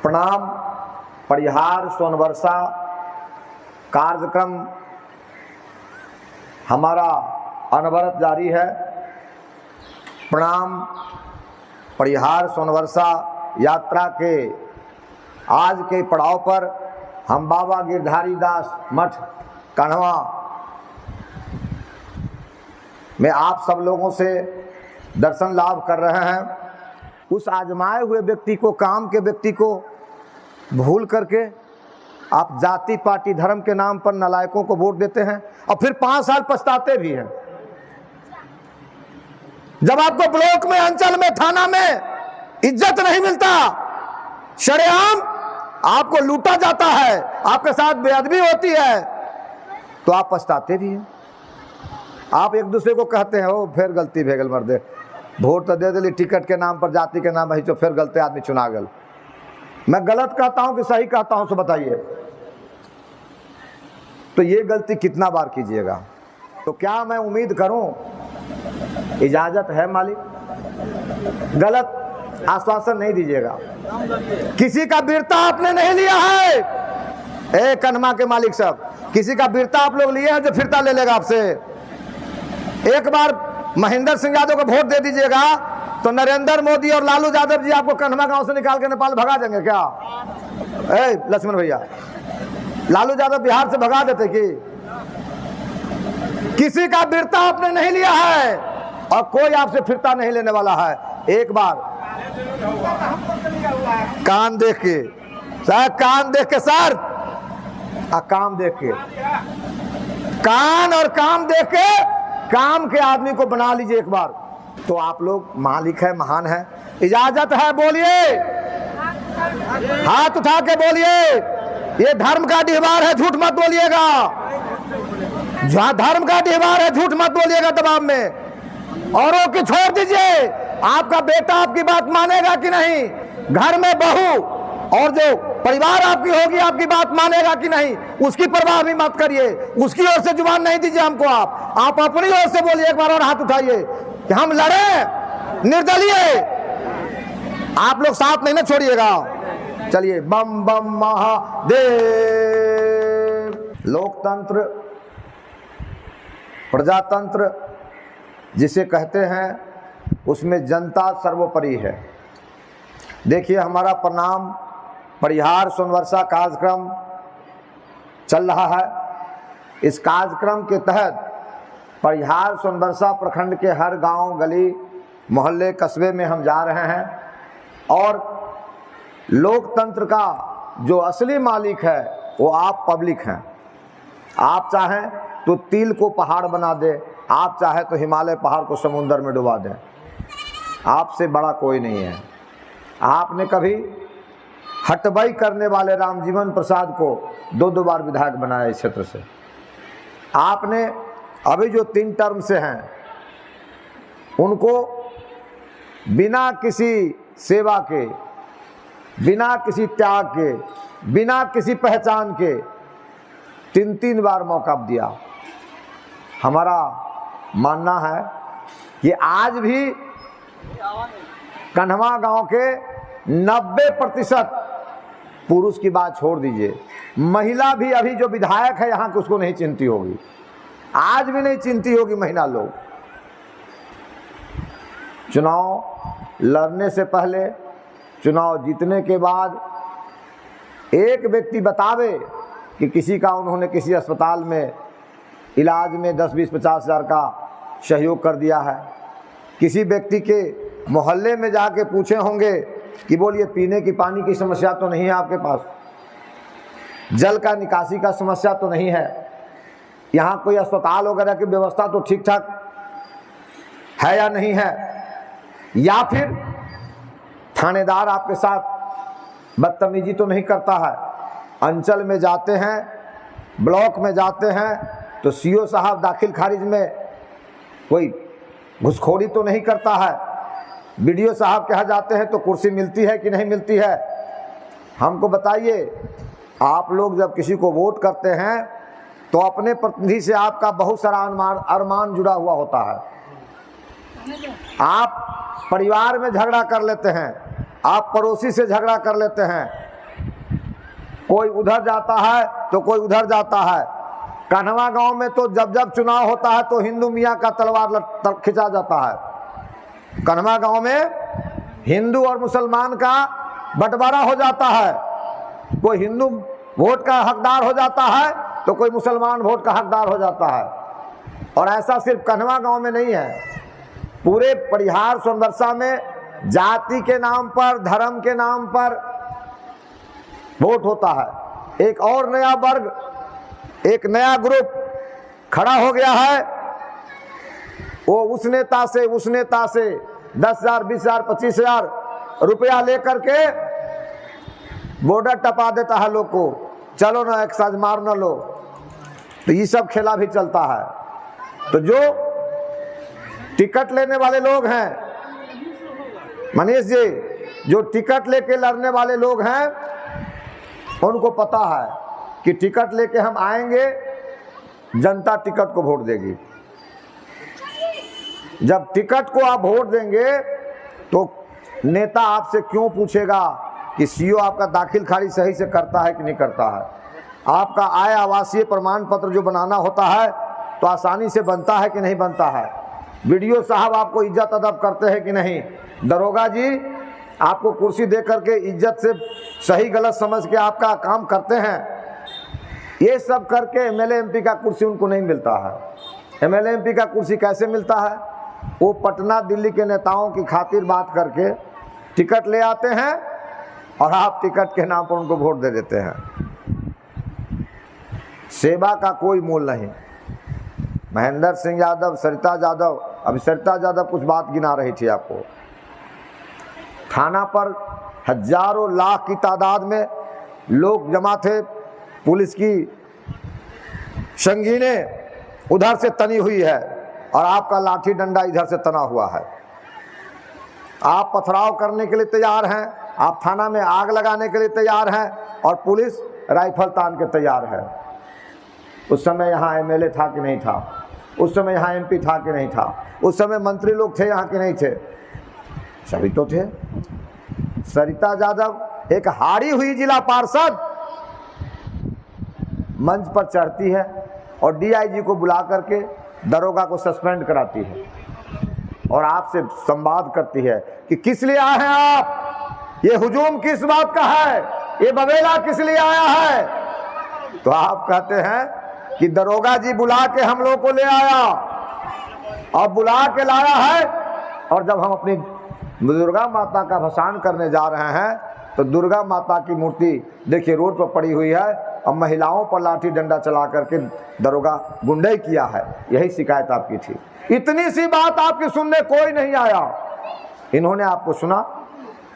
प्रणाम। परिहार सोनवर्षा कार्यक्रम हमारा अनवरत जारी है। प्रणाम। परिहार सोनवर्षा यात्रा के आज के पड़ाव पर हम बाबा गिरधारी दास मठ कन्हवा में आप सब लोगों से दर्शन लाभ कर रहे हैं। उस आजमाए हुए व्यक्ति को, काम के व्यक्ति को भूल करके आप जाति पार्टी धर्म के नाम पर नालायकों को वोट देते हैं और फिर 5 साल पछताते भी हैं। जब आपको ब्लॉक में, अंचल में, थाना में इज्जत नहीं मिलता, शरेआम आपको लूटा जाता है, आपके साथ बेअदबी होती है, तो आप पछताते भी हैं। आप एक दूसरे को कहते हैं ओ फिर गलती भेगल मर्दे, वोट तो दे दिली टिकट के नाम पर, जाति के नाम पर, तो फिर गलती आदमी चुना गल। मैं गलत कहता हूं कि सही कहता हूं, सो बताइए। तो ये गलती कितना बार कीजिएगा? तो क्या मैं उम्मीद करूं, इजाजत है मालिक? गलत आश्वासन नहीं दीजिएगा। किसी का बिरता आपने नहीं लिया है। ए कन्हवा के मालिक साहब, किसी का बिरता आप लोग लिए हैं जो फिरता ले लेगा आपसे। एक बार महेंद्र सिंह यादव को वोट दे दीजिएगा तो नरेंद्र मोदी और लालू यादव जी आपको कन्हवा गांव से निकाल के नेपाल भगा देंगे क्या? ए लक्ष्मण भैया, लालू यादव बिहार से भगा देते कि? किसी का बिरता आपने नहीं लिया है और कोई आपसे फिरता नहीं लेने वाला है। एक बार कान देख के सर, कान देख के सर, काम देख के, कान और काम देख के काम के आदमी को बना लीजिए एक बार। तो आप लोग मालिक है, महान है। इजाजत है, बोलिए, हाथ उठा के बोलिए। ये धर्म का डिहबार है, झूठ मत बोलिएगा। जहां धर्म का डिहबार है, झूठ मत बोलिएगा दबाव में। औरों की छोड़ दीजिए, आपका बेटा आपकी बात मानेगा कि नहीं? घर में बहू और जो परिवार आपकी होगी, आपकी बात मानेगा कि नहीं, उसकी परवाह भी मत करिए। उसकी ओर से जुबान नहीं दीजिए हमको। आप अपनी ओर से बोलिए एक बार और हाथ उठाइए कि हम लड़े निर्दलीय। आप लोग साथ नहीं ना छोड़िएगा। चलिए, बम बम महादेव। लोकतंत्र, प्रजातंत्र जिसे कहते हैं, उसमें जनता सर्वोपरि है। देखिए, हमारा प्रणाम परिहार सोनवर्षा कार्यक्रम चल रहा है। इस कार्यक्रम के तहत परिहार सोनवर्षा प्रखंड के हर गांव, गली, मोहल्ले, कस्बे में हम जा रहे हैं और लोकतंत्र का जो असली मालिक है वो आप पब्लिक हैं। आप चाहें तो तिल को पहाड़ बना दे, आप चाहे तो हिमालय पहाड़ को समुद्र में डुबा दें, आपसे बड़ा कोई नहीं है। आपने कभी हटबई करने वाले रामजीवन प्रसाद को 2 बार विधायक बनाया इस क्षेत्र से। आपने अभी जो 3 टर्म से हैं उनको बिना किसी सेवा के, बिना किसी त्याग के, बिना किसी पहचान के 3 बार मौका दिया। हमारा मानना है कि आज भी कन्हवा गांव के 90% पुरुष की बात छोड़ दीजिए, महिला भी अभी जो विधायक है यहाँ की उसको नहीं चिंती होगी, आज भी नहीं चिंती होगी महिला लोग। चुनाव लड़ने से पहले, चुनाव जीतने के बाद एक व्यक्ति बतावे कि किसी का उन्होंने किसी अस्पताल में इलाज में 10, 20, 50 हज़ार का सहयोग कर दिया है। किसी व्यक्ति के मोहल्ले में जाके पूछे होंगे कि बोलिए पीने की पानी की समस्या तो नहीं है आपके पास, जल का निकासी का समस्या तो नहीं है, यहाँ कोई अस्पताल वगैरह की व्यवस्था तो ठीक ठाक है या नहीं है, या फिर थानेदार आपके साथ बदतमीजी तो नहीं करता है। अंचल में जाते हैं, ब्लॉक में जाते हैं तो सीओ साहब दाखिल खारिज में कोई घुसखोरी तो नहीं करता है, बीडीओ साहब के यहाँ जाते हैं तो कुर्सी मिलती है कि नहीं मिलती है। हमको बताइए, आप लोग जब किसी को वोट करते हैं तो अपने प्रतिनिधि से आपका बहुत सारा अरमान जुड़ा हुआ होता है। आप परिवार में झगड़ा कर लेते हैं, आप पड़ोसी से झगड़ा कर लेते हैं, कोई उधर जाता है तो कोई उधर जाता है। कान्हवा गांव में तो जब जब चुनाव होता है तो हिंदू मियाँ का तलवार खिंचा जाता है। कान्हवा गांव में हिंदू और मुसलमान का बंटवारा हो जाता है। कोई हिंदू वोट का हकदार हो जाता है तो कोई मुसलमान वोट का हकदार हो जाता है। और ऐसा सिर्फ कान्हवा गांव में नहीं है, पूरे परिहार सोनबरसा में जाति के नाम पर, धर्म के नाम पर वोट होता है। एक और नया वर्ग, एक नया ग्रुप खड़ा हो गया है। वो उस नेता से 10,000, 20,000, 25,000 रुपया लेकर के बॉर्डर टपा देता है लोग को, चलो ना एक्साइज मार न लो। तो ये सब खेला भी चलता है। तो जो टिकट लेने वाले लोग हैं, मनीष जी, जो टिकट लेके लड़ने वाले लोग हैं, उनको पता है कि टिकट लेके हम आएंगे, जनता टिकट को वोट देगी। जब टिकट को आप वोट देंगे तो नेता आपसे क्यों पूछेगा कि सीओ आपका दाखिल खारिज सही से करता है कि नहीं करता है। आपका आय आवासीय प्रमाण पत्र जो बनाना होता है तो आसानी से बनता है कि नहीं बनता है। वीडियो साहब आपको इज्जत अदब करते हैं कि नहीं। दरोगा जी आपको कुर्सी दे करके इज्जत से सही गलत समझ के आपका काम करते हैं। ये सब करके एमएलए एमपी का कुर्सी उनको नहीं मिलता है। एमएलए एमपी का कुर्सी कैसे मिलता है? वो पटना दिल्ली के नेताओं की खातिर बात करके टिकट ले आते हैं और आप टिकट के नाम पर उनको वोट दे देते हैं। सेवा का कोई मोल नहीं। महेंद्र सिंह यादव, सरिता यादव, अभी सरिता यादव कुछ बात गिना रही थी आपको। थाना पर हजारों लाख की तादाद में लोग जमा थे। पुलिस की संगीनें उधर से तनी हुई है और आपका लाठी डंडा इधर से तना हुआ है। आप पथराव करने के लिए तैयार हैं, आप थाना में आग लगाने के लिए तैयार हैं और पुलिस राइफल तान के तैयार है। उस समय यहाँ एमएलए था कि नहीं था? उस समय यहाँ एमपी था कि नहीं था? उस समय मंत्री लोग थे यहाँ कि नहीं थे? सभी तो थे। सरिता यादव एक हारी हुई जिला पार्षद मंच पर चढ़ती है और डीआईजी को बुला करके दरोगा को सस्पेंड कराती है और आपसे संवाद करती है कि किस लिए आए हैं आप, ये हुजूम किस बात का है, ये बवेला किस लिए आया है। तो आप कहते हैं कि दरोगा जी बुला के हम लोग को ले आया और बुला के लाया है। और जब हम अपनी दुर्गा माता का भसान करने जा रहे हैं तो दुर्गा माता की मूर्ति देखिए रोड पर पड़ी हुई है और महिलाओं पर लाठी डंडा चला करके दरोगा गुंडई किया है। यही शिकायत आपकी थी। इतनी सी बात आपकी सुनने कोई नहीं आया। इन्होंने आपको सुना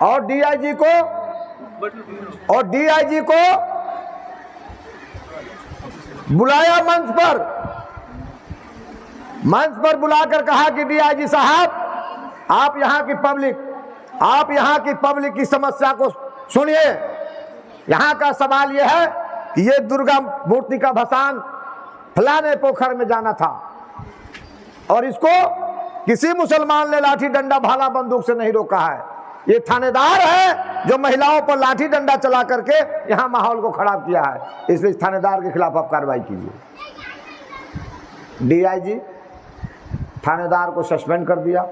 और डीआईजी को बुलाया मंच पर बुलाकर कहा कि डीआईजी साहब, आप यहाँ की पब्लिक की समस्या को सुनिए। यहाँ का सवाल यह है कि ये दुर्गा मूर्ति का भसान फलाने पोखर में जाना था और इसको किसी मुसलमान ने लाठी डंडा भाला बंदूक से नहीं रोका है। ये थानेदार है जो महिलाओं पर लाठी डंडा चला करके यहाँ माहौल को खराब किया है। इसलिए इस थानेदार के खिलाफ आप कार्रवाई कीजिए। डीआईजी थानेदार को सस्पेंड कर दिया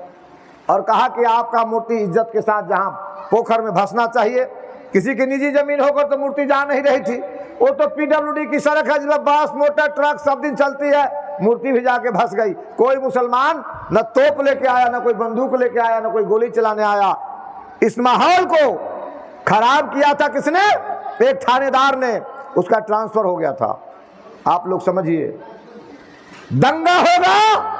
और कहा कि आपका मूर्ति इज्जत के साथ जहां पोखर में भसना चाहिए। किसी की निजी जमीन होकर तो मूर्ति जा नहीं रही थी, वो तो पीडब्ल्यूडी की सड़क है जिसमें बस मोटर ट्रक सब दिन चलती है, मूर्ति भी जाके भस गई। कोई मुसलमान न तोप लेके आया, न कोई बंदूक लेके आया, न कोई गोली चलाने आया। इस माहौल को खराब किया था किसने? एक थानेदार ने। उसका ट्रांसफर हो गया था। आप लोग समझिए, दंगा होगा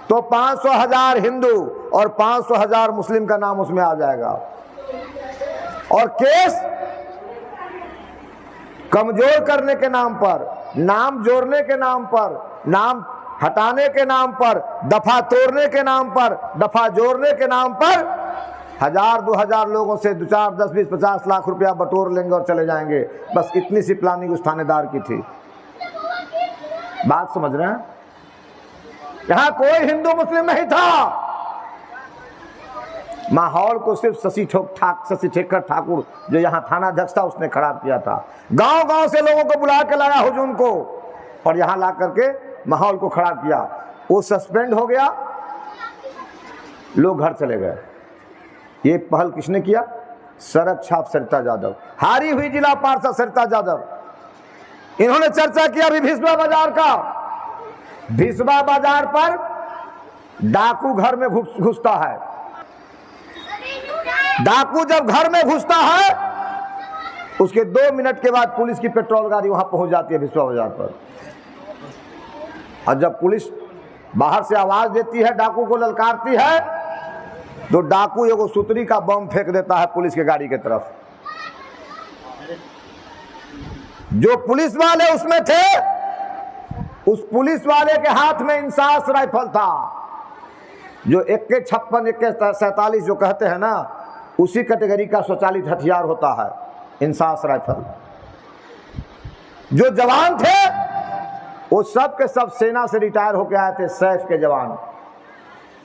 तो 500,000 हिंदू और 500,000 मुस्लिम का नाम उसमें आ जाएगा और केस कमजोर करने के नाम पर, नाम जोड़ने के नाम पर, नाम हटाने के नाम पर, दफा तोड़ने के नाम पर, दफा जोड़ने के नाम पर 1000-2000 लोगों से 2, 4, 10, 20, 50 लाख रुपया बटोर लेंगे और चले जाएंगे। बस इतनी सी प्लानिंग उस थानेदार की थी। बात समझ रहे हैं? यहां कोई हिंदू मुस्लिम नहीं था। माहौल को सिर्फ शशि शेखर ठाकुर जो यहाँ थाना अध्यक्ष था उसने खराब किया था। गांव गांव से लोगों को बुला के लाया हुजूम को और यहाँ ला करके माहौल को खराब किया। वो सस्पेंड हो गया, लोग घर चले गए। ये पहल किसने किया? सड़क छाप सरिता यादव, हारी हुई जिला पार्षद सरिता यादव। इन्होंने चर्चा किया अभी भिस्बा बाजार का। भिस्बा बाजार पर डाकू घर में घुसता है। डाकू जब घर में घुसता है उसके 2 मिनट के बाद पुलिस की पेट्रोल गाड़ी वहां पहुंच जाती है भिस्बा बाजार पर। और जब पुलिस बाहर से आवाज देती है, डाकू को ललकारती है, तो डाकू एगो सुतरी का बम फेंक देता है पुलिस के गाड़ी की तरफ। जो पुलिस वाले उसमें थे, उस पुलिस वाले के हाथ में इंसास राइफल था, जो AK-56 AK-47 जो कहते हैं ना, उसी कैटेगरी का स्वचालित हथियार होता है इंसास राइफल। जो जवान थे वो सब के सब सेना से रिटायर होके आए थे। सैफ के जवान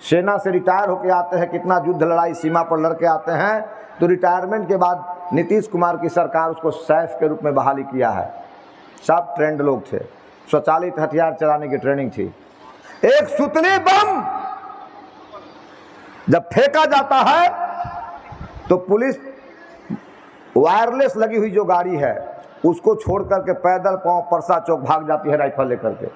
सेना से रिटायर होके आते हैं, कितना युद्ध लड़ाई सीमा पर लड़के आते हैं, तो रिटायरमेंट के बाद नीतीश कुमार की सरकार उसको सैफ के रूप में बहाली किया है। सब ट्रेंड लोग थे, स्वचालित हथियार चलाने की ट्रेनिंग थी। एक सुतली बम जब फेंका जाता है तो पुलिस वायरलेस लगी हुई जो गाड़ी है उसको छोड़ करके पैदल पांव परसा चौक भाग जाती है राइफल लेकर के।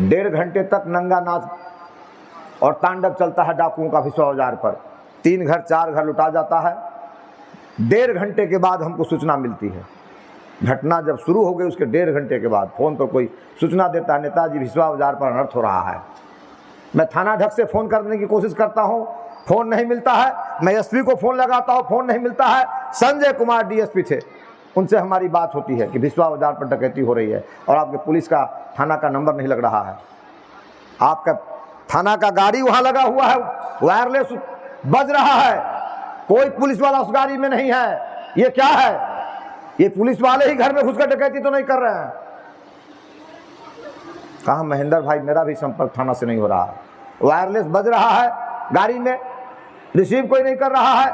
1.5 घंटे तक नंगा नाच और तांडव चलता है डाकुओं का भिस्बा बाजार पर। 3 घर 4 घर लुटा जाता है। 1.5 घंटे के बाद हमको सूचना मिलती है। घटना जब शुरू हो गई उसके 1.5 घंटे के बाद फोन पर कोई सूचना देता है, नेताजी भिस्बा बाजार पर अनर्थ हो रहा है। मैं थाना अध्यक्ष से फ़ोन करने की कोशिश करता हूं, फ़ोन नहीं मिलता है। मैं एसपी को फ़ोन लगाता हूं, फ़ोन नहीं मिलता है। संजय कुमार डीएसपी थे, उनसे हमारी बात होती है कि भिस्बा बाजार पर डकैती हो रही है और आपके पुलिस का थाना का नंबर नहीं लग रहा है। आपका थाना का गाड़ी वहाँ लगा हुआ है, वायरलेस बज रहा है, कोई पुलिस वाला उस गाड़ी में नहीं है। ये क्या है? ये पुलिस वाले ही घर में घुसकर डकैती तो नहीं कर रहे हैं। कहा महेंद्र भाई, मेरा भी संपर्क थाना से नहीं हो रहा है, वायरलेस बज रहा है गाड़ी में, रिसीव कोई नहीं कर रहा है।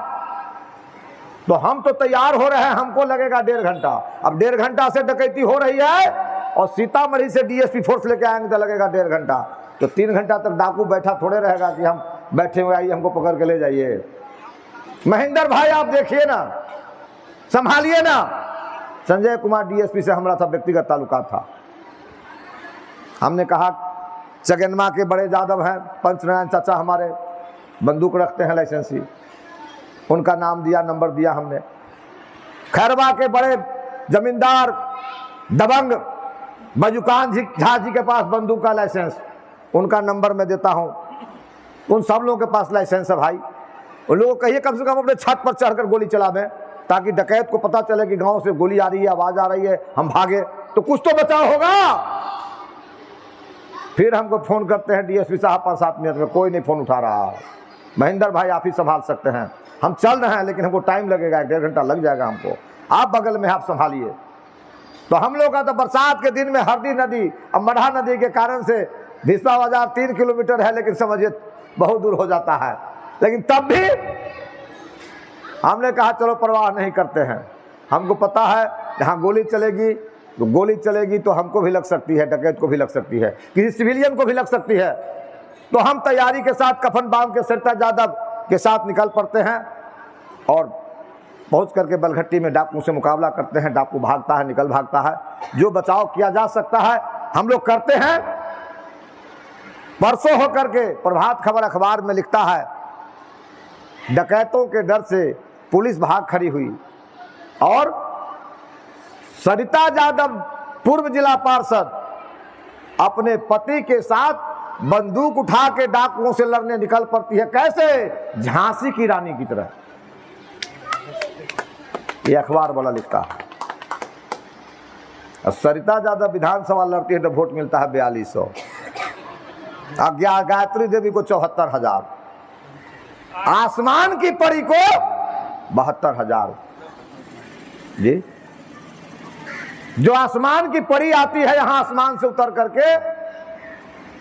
तो हम तो तैयार हो रहे हैं, हमको लगेगा 1.5 घंटा। अब 1.5 घंटा से डकैती हो रही है और सीतामढ़ी से डीएसपी फोर्स लेके आएंगे तो लगेगा 1.5 घंटा। तो 3 घंटा तक डाकू बैठा थोड़े रहेगा कि हम बैठे हुए आइए हमको पकड़ के ले जाइए। महेंद्र भाई आप देखिए ना, संभालिए ना। संजय कुमार डीएसपी से हमारा था व्यक्तिगत ताल्लुकात था। हमने कहा चगनमा के बड़े यादव हैं, पंचनारायण चाचा हमारे, बंदूक रखते हैं लाइसेंसी, उनका नाम दिया, नंबर दिया हमने। खैरवा के बड़े जमींदार दबंग बजुकान झा जी के पास बंदूक का लाइसेंस, उनका नंबर मैं देता हूं। उन सब लोगों के पास लाइसेंस है भाई। उन लोगों को कहिए कम से कम अपने छत पर चढ़कर गोली चलावें, ताकि डकैत को पता चले कि गांव से गोली आ रही है, आवाज आ रही है, हम भागे तो कुछ तो बचाव होगा। फिर हमको फोन करते हैं डीएसपी साहब 5-7 मिनट में, कोई नहीं फोन उठा रहा है। महेंद्र भाई आप ही संभाल सकते हैं, हम चल रहे हैं लेकिन हमको टाइम लगेगा, 1.5 घंटा लग जाएगा हमको, आप बगल में आप संभालिए। तो हम लोग का तो बरसात के दिन में हरदी नदी और मढ़ा नदी के कारण से भिस्बा बाजार 3 किलोमीटर है, लेकिन समझिए बहुत दूर हो जाता है। लेकिन तब भी हमने कहा चलो परवाह नहीं करते हैं, हमको पता है जहाँ गोली चलेगी तो गोली चलेगी तो हमको भी लग सकती है, डकैत को भी लग सकती है, किसी सिविलियन को भी लग सकती है। तो हम तैयारी के साथ कफन बांध के सरिता यादव के साथ निकल पड़ते हैं और पहुंच करके बलघट्टी में डाकू से मुकाबला करते हैं। डाकू भागता है, निकल भागता है, जो बचाव किया जा सकता है हम लोग करते हैं। परसों होकर के प्रभात खबर अखबार में लिखता है, डकैतों के डर से पुलिस भाग खड़ी हुई और सरिता यादव पूर्व जिला पार्षद अपने पति के साथ बंदूक उठा के डाकुओं से लड़ने निकल पड़ती है। कैसे? झांसी की रानी की तरह। ये अखबार वाला लिखता है। सरिता यादव विधानसभा लड़ती है तो वोट मिलता है 4200, गायत्री देवी को 74,000, आसमान की परी को 72,000। जी, जो आसमान की परी आती है यहां आसमान से उतर करके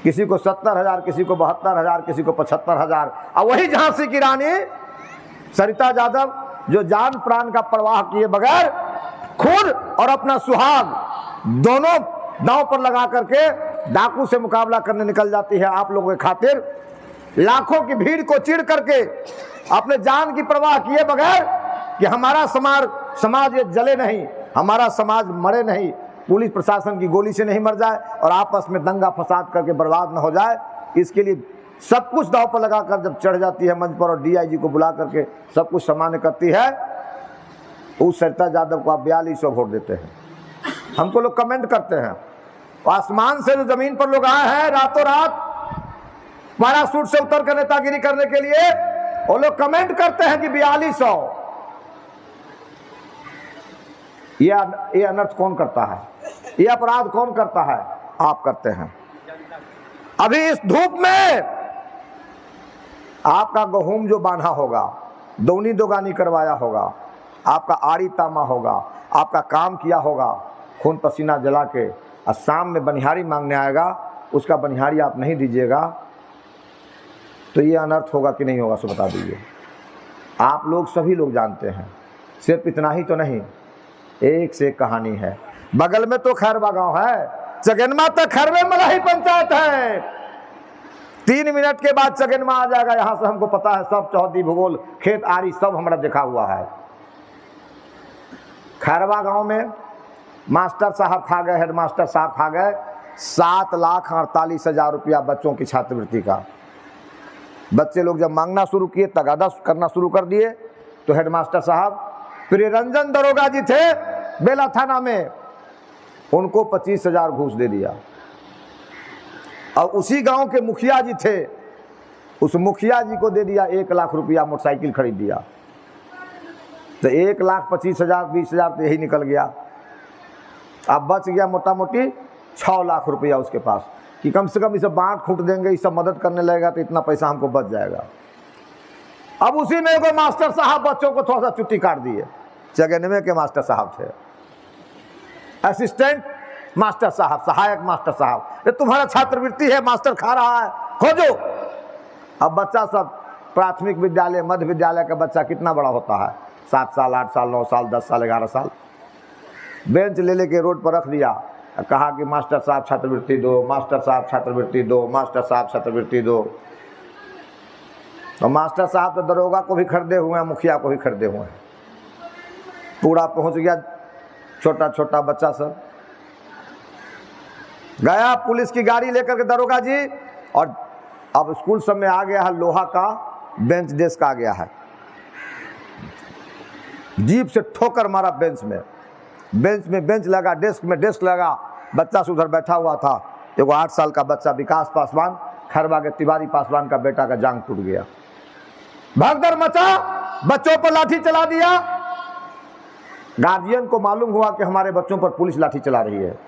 किसी को 70,000, किसी को 72,000, किसी को 75,000। और वही झांसी की रानी सरिता यादव जो जान प्राण का परवाह किए बगैर खुद और अपना सुहाग दोनों दांव पर लगा करके डाकू से मुकाबला करने निकल जाती है आप लोगों के खातिर। लाखों की भीड़ को चिढ़ करके अपने जान की परवाह किए बगैर कि हमारा समाज ये जले नहीं, हमारा समाज मरे नहीं, पुलिस प्रशासन की गोली से नहीं मर जाए और आपस में दंगा फसाद करके बर्बाद न हो जाए, इसके लिए सब कुछ दांव पर लगाकर जब चढ़ जाती है मंच पर और डीआईजी को बुला करके सब कुछ सामान्य करती है, उस सरिता यादव को आप 4200 वोट देते हैं। हमको लोग कमेंट करते हैं, आसमान से जो जमीन पर लोग आए हैं रातों रात पैराशूट से उतर कर नेतागिरी करने के लिए, वो लोग कमेंट करते हैं कि 4200। ये अनर्थ कौन करता है? ये अपराध कौन करता है? आप करते हैं। अभी इस धूप में आपका गेहूं जो बांधा होगा, दौनी दोगानी करवाया होगा, आपका आड़ी तामा होगा, आपका काम किया होगा खून पसीना जला के, और शाम में बनिहारी मांगने आएगा, उसका बनिहारी आप नहीं दीजिएगा तो ये अनर्थ होगा कि नहीं होगा? सो बता दीजिए। आप लोग सभी लोग जानते हैं। सिर्फ इतना ही तो नहीं, एक से एक कहानी है। बगल में तो खैरवा गांव है, चगेनमा तक खैरवे मलाही पंचायत है। 3 मिनट के बाद चगेनमा आ जाएगा, यहां से हमको पता है। सब चौहदी भूगोल खेत आरी सब हमारा देखा हुआ है। खैरवा गांव में मास्टर साहब खा गए, हेडमास्टर साहब खा गए 7,48,000 रुपया बच्चों की छात्रवृत्ति का। बच्चे लोग जब मांगना शुरू किए, तगादा करना शुरू कर दिए, तो हेडमास्टर साहब प्रियरंजन दरोगा जी थे बेला थाना में, उनको 25,000 घूस दे दिया। और उसी गांव के मुखिया जी थे, उस मुखिया जी को दे दिया 1 लाख रुपया, मोटरसाइकिल खरीद दिया। तो 1,25,000 20,000 तो यही निकल गया। अब बच गया मोटा मोटी 6 लाख रुपया उसके पास, कि कम से कम इसे बांट खूंट देंगे, इस सब मदद करने लगेगा तो इतना पैसा हमको बच जाएगा। अब उसी में कोई मास्टर साहब बच्चों को थोड़ा सा छुट्टी काट दिए। चगेनवे के मास्टर साहब थे, असिस्टेंट मास्टर साहब, सहायक मास्टर साहब, ये तुम्हारा छात्रवृत्ति है, मास्टर खा रहा है, खोजो। अब बच्चा सब प्राथमिक विद्यालय मध्य विद्यालय का बच्चा कितना बड़ा होता है? 7 साल 8 साल 9 साल 10 साल 11 साल। बेंच ले लेके रोड पर रख दिया, कहा कि मास्टर साहब छात्रवृत्ति दो, मास्टर साहब छात्रवृत्ति दो, मास्टर साहब छात्रवृत्ति दो। तो मास्टर साहब तो दरोगा को भी खरीदे हुए हैं, मुखिया को भी खरीदे हुए हैं। पूरा पहुंच गया छोटा छोटा बच्चा सब गया पुलिस की गाड़ी लेकर के दरोगा जी, और अब स्कूल सब में आ गया है लोहा का बेंच डेस्क आ गया है। जीप से ठोकर मारा बेंच में बेंच लगा, डेस्क में डेस्क लगा। बच्चा से उधर बैठा हुआ था, एगो 8 साल का बच्चा विकास पासवान, खैरवा के तिवारी पासवान का बेटा का जांग टूट गया। भगदड़ मचा, बच्चों पर लाठी चला दिया। गार्जियन को मालूम हुआ कि हमारे बच्चों पर पुलिस लाठी चला रही है।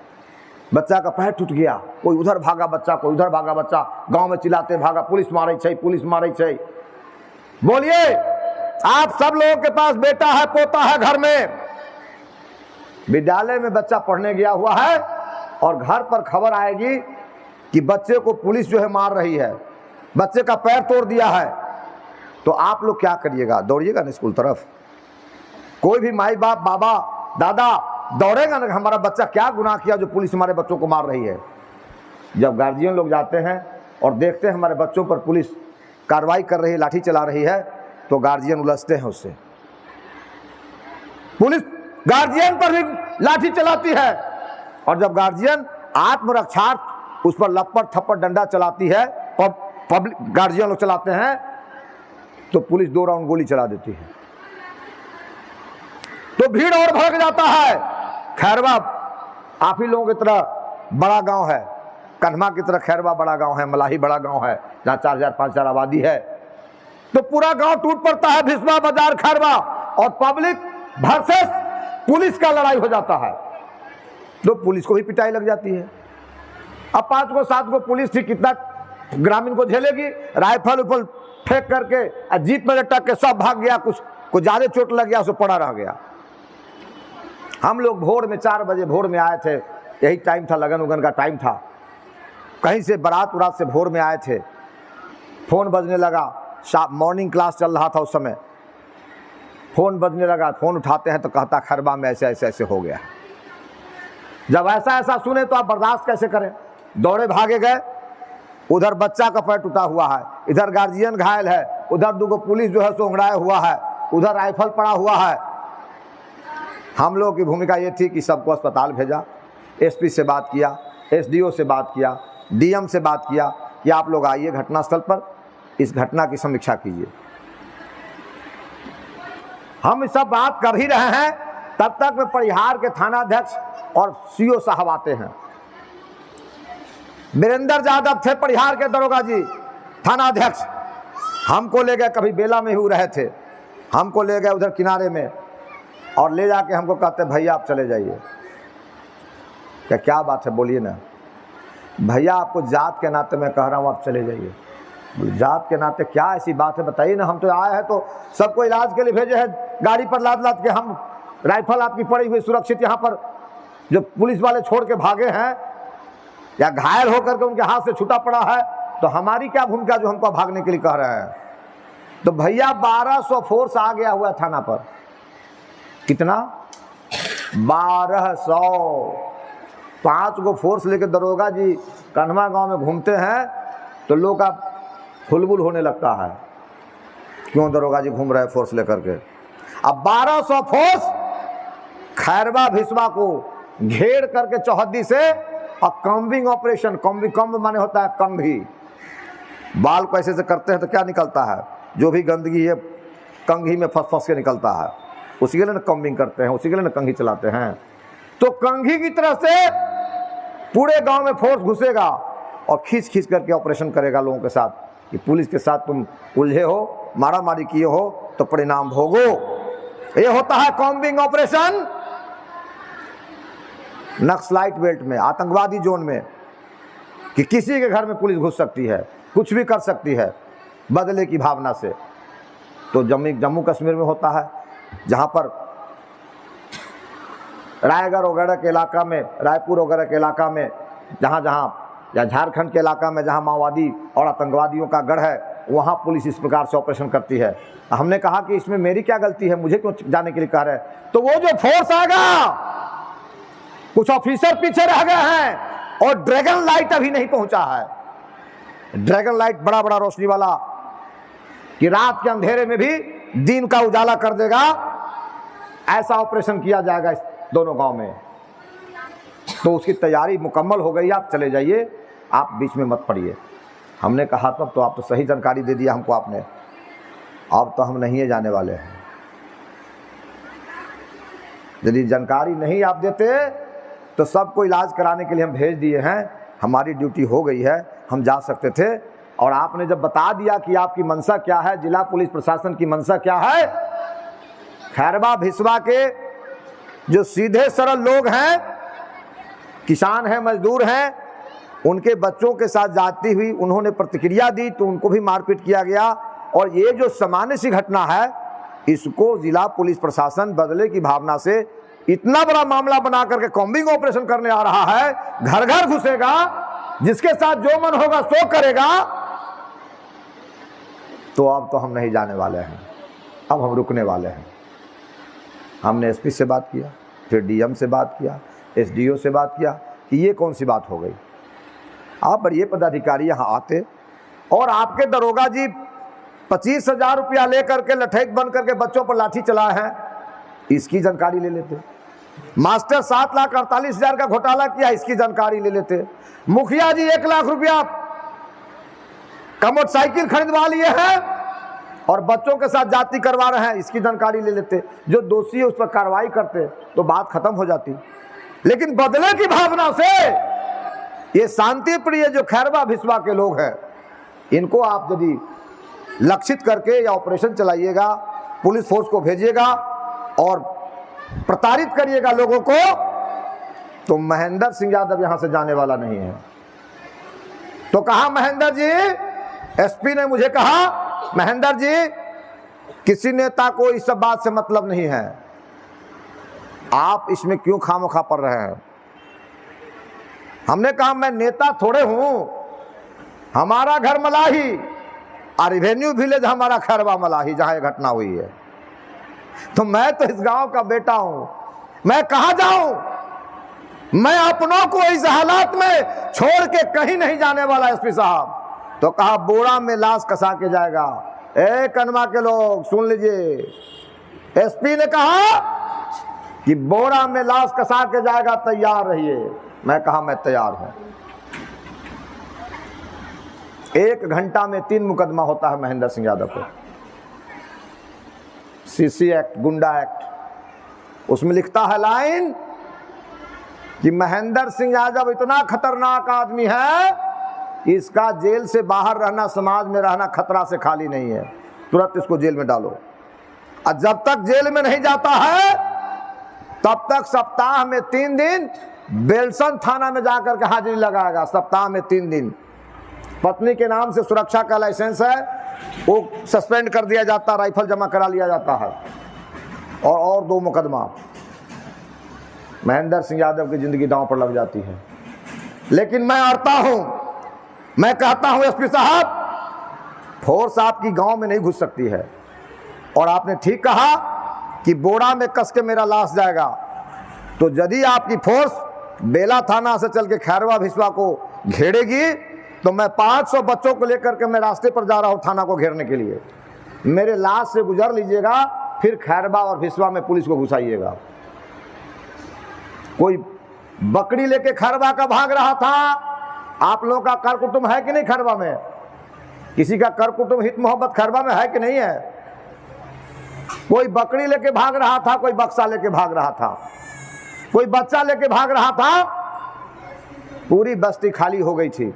बच्चा का पैर टूट गया, कोई उधर भागा बच्चा, कोई उधर भागा बच्चा, गांव में चिल्लाते भागा, पुलिस मारे छै, पुलिस मारे छै। बोलिए, आप सब लोगों के पास बेटा है, पोता है घर में, विद्यालय में बच्चा पढ़ने गया हुआ है और घर पर खबर आएगी कि बच्चे को पुलिस जो है मार रही है, बच्चे का पैर तोड़ दिया है, तो आप लोग क्या करिएगा? दौड़िएगा ना स्कूल तरफ। कोई भी माई बाप बाबा दादा दौड़ेगा ना, हमारा बच्चा क्या गुनाह किया जो पुलिस हमारे बच्चों को मार रही है। जब गार्जियन लोग जाते हैं और देखते हैं हमारे बच्चों पर पुलिस कार्रवाई कर रही है, लाठी चला रही है, तो गार्जियन उलझते हैं उससे। पुलिस गार्जियन पर भी लाठी चलाती है, और जब गार्जियन आत्मरक्षार्थ उस पर लपड़ थप्पड़ डंडा चलाती है, पब्लिक गार्जियन लोग चलाते हैं, तो पुलिस 2 राउंड गोली चला देती है। तो भीड़ और भड़क जाता है। खैरवा आप ही लोगों की तरह बड़ा गांव है, कन्हमा की तरह खैरवा बड़ा गांव है, मलाही बड़ा गांव है, जहाँ 4,000-5,000 आबादी है। तो पूरा गांव टूट पड़ता है, भिस्मा बाजार खैरवा, और पब्लिक वर्सेस पुलिस का लड़ाई हो जाता है। तो पुलिस को भी पिटाई लग जाती है। अब 5 को 7 को पुलिस थी, कितना ग्रामीण को झेलेगी? राइफल उफल फेंक करके जीप में लटक के सब भाग गया। कुछ को ज्यादा चोट लग गया, उसको पड़ा रह गया। हम लोग भोर में 4 बजे भोर में आए थे, यही टाइम था, लगन उगन का टाइम था। कहीं से बारात उरात से भोर में आए थे, फ़ोन बजने लगा, मॉर्निंग क्लास चल रहा था उस समय, फ़ोन बजने लगा, फ़ोन उठाते हैं तो कहता खैरबा में ऐसे ऐसे ऐसे हो गया। जब ऐसा ऐसा सुने तो आप बर्दाश्त कैसे करें? दौड़े भागे गए, उधर बच्चा का पैर टूटा हुआ है, इधर गार्जियन घायल है, उधर 2 पुलिस जो है सो उंगड़ाया हुआ है, उधर राइफल पड़ा हुआ है। हम लोगों की भूमिका ये थी कि सबको अस्पताल भेजा, एसपी से बात किया, एसडीओ से बात किया, डीएम से बात किया कि आप लोग आइए घटनास्थल पर, इस घटना की समीक्षा कीजिए। हम सब बात कर ही रहे हैं, तब तक में परिहार के थानाध्यक्ष और सीओ साहब आते हैं। वीरेंद्र यादव थे परिहार के दरोगा जी, थानाध्यक्ष। हमको ले गए, कभी बेला में ही रहे थे, हमको ले गए उधर किनारे में और ले जाके हमको कहते भैया आप चले जाइए। क्या बात है बोलिए ना। भैया आपको जात के नाते मैं कह रहा हूँ आप चले जाइए। जात के नाते क्या ऐसी बात है बताइए ना, हम तो आए हैं तो सबको इलाज के लिए भेजे हैं, गाड़ी पर लाद लाद के, हम राइफल आपकी पड़ी हुई सुरक्षित यहाँ पर जो पुलिस वाले छोड़ के भागे हैं या घायल होकर के उनके हाथ से छूटा पड़ा है, तो हमारी क्या भूमिका जो हमको भागने के लिए कह रहे हैं। तो भैया 1200 फोर्स आ गया हुआ थाना पर। कितना? 1200। 5 गो फोर्स लेके दरोगा जी कन्हवा गांव में घूमते हैं तो लोग का खुलबुल होने लगता है, क्यों दरोगा जी घूम रहे फोर्स लेकर के। अब 1200 फोर्स खैरबा भिसवा को घेर करके चौहद्दी से और कॉम्बिंग ऑपरेशन, कॉम्ब माने होता है कंघी, बाल को ऐसे से करते हैं तो क्या निकलता है, जो भी गंदगी है कंघी में फंस फंस के निकलता है, उसी के लिए ना कॉम्बिंग करते हैं, उसी के लिए ना कंघी चलाते हैं। तो कंघी की तरह से पूरे गांव में फोर्स घुसेगा और खींच खींच करके ऑपरेशन करेगा लोगों के साथ कि पुलिस के साथ तुम उलझे हो, मारा मारी किए हो तो परिणाम भोगो। ये होता है कॉम्बिंग ऑपरेशन नक्सलाइट बेल्ट में, आतंकवादी जोन में, कि किसी के घर में पुलिस घुस सकती है, कुछ भी कर सकती है बदले की भावना से। तो जम्मू कश्मीर में होता है, जहाँ पर रायगढ़ वगैरह के इलाका में, रायपुर वगैरह के इलाका में, जहाँ जहाँ या झारखंड के इलाका में जहाँ माओवादी और आतंकवादियों का गढ़ है, वहाँ पुलिस इस प्रकार से ऑपरेशन करती है। हमने कहा कि इसमें मेरी क्या गलती है, मुझे क्यों जाने के लिए कह रहे हैं। तो वो जो फोर्स आएगा, कुछ ऑफिसर पीछे रह गए हैं और ड्रैगन लाइट अभी नहीं पहुंचा है। ड्रैगन लाइट बड़ा बड़ा रोशनी वाला कि रात के अंधेरे में भी दिन का उजाला कर देगा, ऐसा ऑपरेशन किया जाएगा इस दोनों गांव में। तो उसकी तैयारी मुकम्मल हो गई, आप चले जाइए, आप बीच में मत पड़िए। हमने कहा तब तो आप तो सही जानकारी दे दिया हमको आपने, अब तो हम नहीं जाने वाले हैं। यदि जानकारी नहीं आप देते तो सबको इलाज कराने के लिए हम भेज दिए हैं, हमारी ड्यूटी हो गई है, हम जा सकते थे। और आपने जब बता दिया कि आपकी मंशा क्या है, जिला पुलिस प्रशासन की मंशा क्या है, खैरबा भिसवा के जो सीधे सरल लोग हैं, किसान हैं, मजदूर हैं, उनके बच्चों के साथ जाती हुई उन्होंने प्रतिक्रिया दी तो उनको भी मारपीट किया गया। और ये जो सामान्य सी घटना है, इसको जिला पुलिस प्रशासन बदले की भावना से इतना बड़ा मामला बना करके कॉम्बिंग ऑपरेशन करने आ रहा है। घर घर घुसेगा, जिसके साथ जो मन होगा सो करेगा। तो अब तो हम नहीं जाने वाले हैं, अब हम रुकने वाले हैं। हमने एसपी से बात किया, फिर डीएम से बात किया, एसडीओ से बात किया कि ये कौन सी बात हो गई। आप बड़े पदाधिकारी यहाँ आते और आपके दरोगा जी 25,000 रुपया लेकर के लठैत बन करके बच्चों पर लाठी चलाए हैं, इसकी जानकारी ले लेते। मास्टर 7,48,000 का घोटाला किया, इसकी जानकारी ले लेते। मुखिया जी 1 लाख रुपया का मोटरसाइकिल खरीदवा लिए हैं और बच्चों के साथ जाति करवा रहे हैं, इसकी जानकारी ले लेते। जो दोषी है उस पर कार्रवाई करते तो बात खत्म हो जाती। लेकिन बदले की भावना से ये शांति प्रिय जो खैरबा भिसवा के लोग हैं, इनको आप यदि लक्षित करके या ऑपरेशन चलाइएगा, पुलिस फोर्स को भेजिएगा और प्रताड़ित करिएगा लोगों को, तो महेंद्र सिंह यादव यहां से जाने वाला नहीं है। तो कहा महेंद्र जी, एसपी ने मुझे कहा महेंद्र जी, किसी नेता को इस सब बात से मतलब नहीं है, आप इसमें क्यों खामोखा पड़ रहे हैं। हमने कहा मैं नेता थोड़े हूं, हमारा घर मलाही और रेवेन्यू विलेज हमारा खैरवा मलाही, जहां ये घटना हुई है। तो मैं तो इस गांव का बेटा हूं, मैं कहां जाऊं? मैं अपनों को इस हालात में छोड़ के कहीं नहीं जाने वाला। एसपी साहब तो कहा बोरा में लाश कसा के जाएगा। ए कनमा के लोग सुन लीजिए, एसपी ने कहा कि बोरा में लाश कसा के जाएगा, तैयार रहिए। मैं कहा मैं तैयार हूं। 1 घंटा में 3 मुकदमा होता है महेंद्र सिंह यादव को। सीसी एक्ट, गुंडा एक्ट, उसमें लिखता है लाइन कि महेंद्र सिंह यादव इतना खतरनाक आदमी है, इसका जेल से बाहर रहना, समाज में रहना खतरा से खाली नहीं है, तुरंत इसको जेल में डालो। और जब तक जेल में नहीं जाता है तब तक सप्ताह में 3 दिन बेलसन थाना में जाकर के हाजिरी लगाएगा। सप्ताह में 3 दिन। पत्नी के नाम से सुरक्षा का लाइसेंस है, वो सस्पेंड कर दिया जाता, राइफल जमा करा लिया जाता है। और 2 मुकदमा महेंद्र सिंह यादव की जिंदगी दांव पर लग जाती है। लेकिन मैं अड़ता हूं, मैं कहता हूं एसपी साहब, फोर्स आपकी गांव में नहीं घुस सकती है। और आपने ठीक कहा कि बोरा में कस के मेरा लाश जाएगा, तो यदि आपकी फोर्स बेला थाना से चल के खैरवा भिसवा को घेरेगी तो मैं 500 बच्चों को लेकर के मैं रास्ते पर जा रहा हूं थाना को घेरने के लिए। मेरे लाश से गुजर लीजिएगा, फिर खैरवा और भिसवा में पुलिस को घुसाइएगा। कोई बकरी लेके खैरवा का भाग रहा था। आप लोगों का कर कुटुंब है कि नहीं खैरवा में? किसी का कर कुटुंब हित मोहब्बत खैरवा में है कि नहीं है? कोई बकरी लेके भाग रहा था, कोई बक्सा लेके भाग रहा था, कोई बच्चा लेके भाग रहा था। पूरी बस्ती खाली हो गई थी।